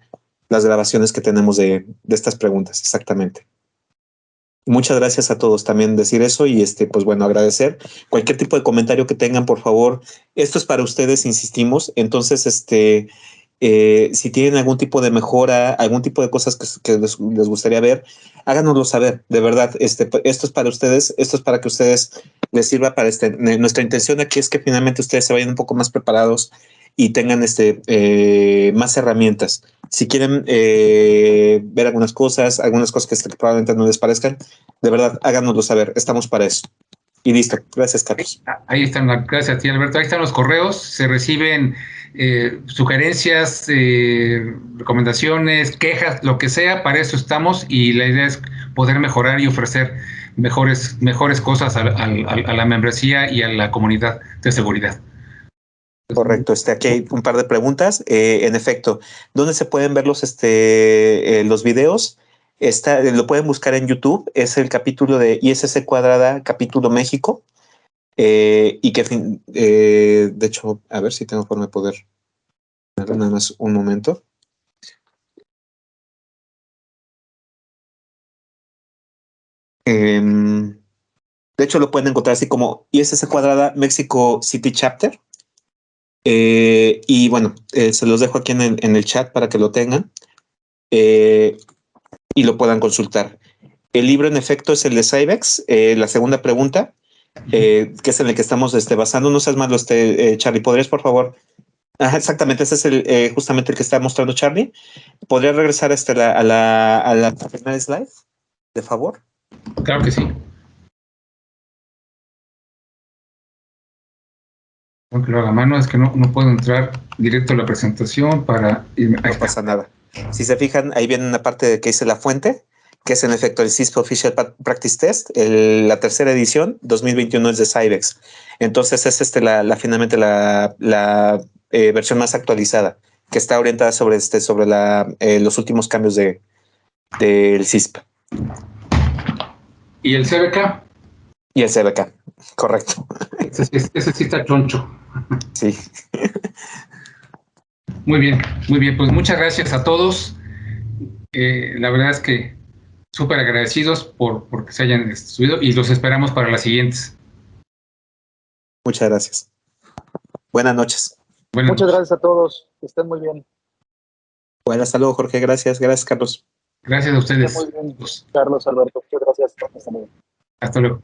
las grabaciones que tenemos de estas preguntas, exactamente. Muchas gracias a todos también decir eso y pues bueno, agradecer cualquier tipo de comentario que tengan, por favor. Esto es para ustedes, insistimos. Entonces, si tienen algún tipo de mejora, algún tipo de cosas que les gustaría ver, háganoslo saber. De verdad, esto es para ustedes, esto es para que ustedes les sirva para nuestra intención aquí es que finalmente ustedes se vayan un poco más preparados y tengan más herramientas. Si quieren ver algunas cosas que probablemente no les parezcan, de verdad, háganoslo saber. Estamos para eso. Y listo. Gracias, Carlos. Ahí están, gracias a ti, Alberto. Ahí están los correos. Se reciben sugerencias, recomendaciones, quejas, lo que sea. Para eso estamos y la idea es poder mejorar y ofrecer mejores cosas a la membresía y a la comunidad de seguridad. Correcto, aquí hay un par de preguntas. En efecto, ¿dónde se pueden ver los videos? Lo pueden buscar en YouTube, es el capítulo de ISS Cuadrada, capítulo México. Y que, de hecho, a ver si tengo forma de poder nada más un momento. De hecho, lo pueden encontrar así como ISS Cuadrada Mexico City Chapter. Y bueno, se los dejo aquí en el chat para que lo tengan y lo puedan consultar. El libro, en efecto, es el de Cybex. La segunda pregunta, que es en el que estamos basando. No seas malo, Charlie. ¿Podrías, por favor? Ajá, exactamente, ese es justamente el que está mostrando Charlie. ¿Podría regresar a la primera slide, de favor? Claro que sí. Aunque lo haga a mano, es que no puedo entrar directo a la presentación para irme. No pasa nada. Si se fijan, ahí viene una parte de que dice la fuente, que es en efecto el CISP Official Practice Test, la tercera edición, 2021 es de Cybex. Entonces es finalmente la versión más actualizada, que está orientada sobre los últimos cambios del CISP. ¿Y el CBK? Y el CBK, correcto. Ese sí está choncho. Sí. Muy bien, pues muchas gracias a todos. La verdad es que súper agradecidos por que se hayan subido y los esperamos para las siguientes. Muchas gracias. Buenas noches. Muchas gracias a todos, que estén muy bien. Bueno, hasta luego, Jorge. Gracias, Carlos. Gracias a ustedes. Muy bien, Carlos, Alberto, muchas gracias. Hasta luego. Hasta luego.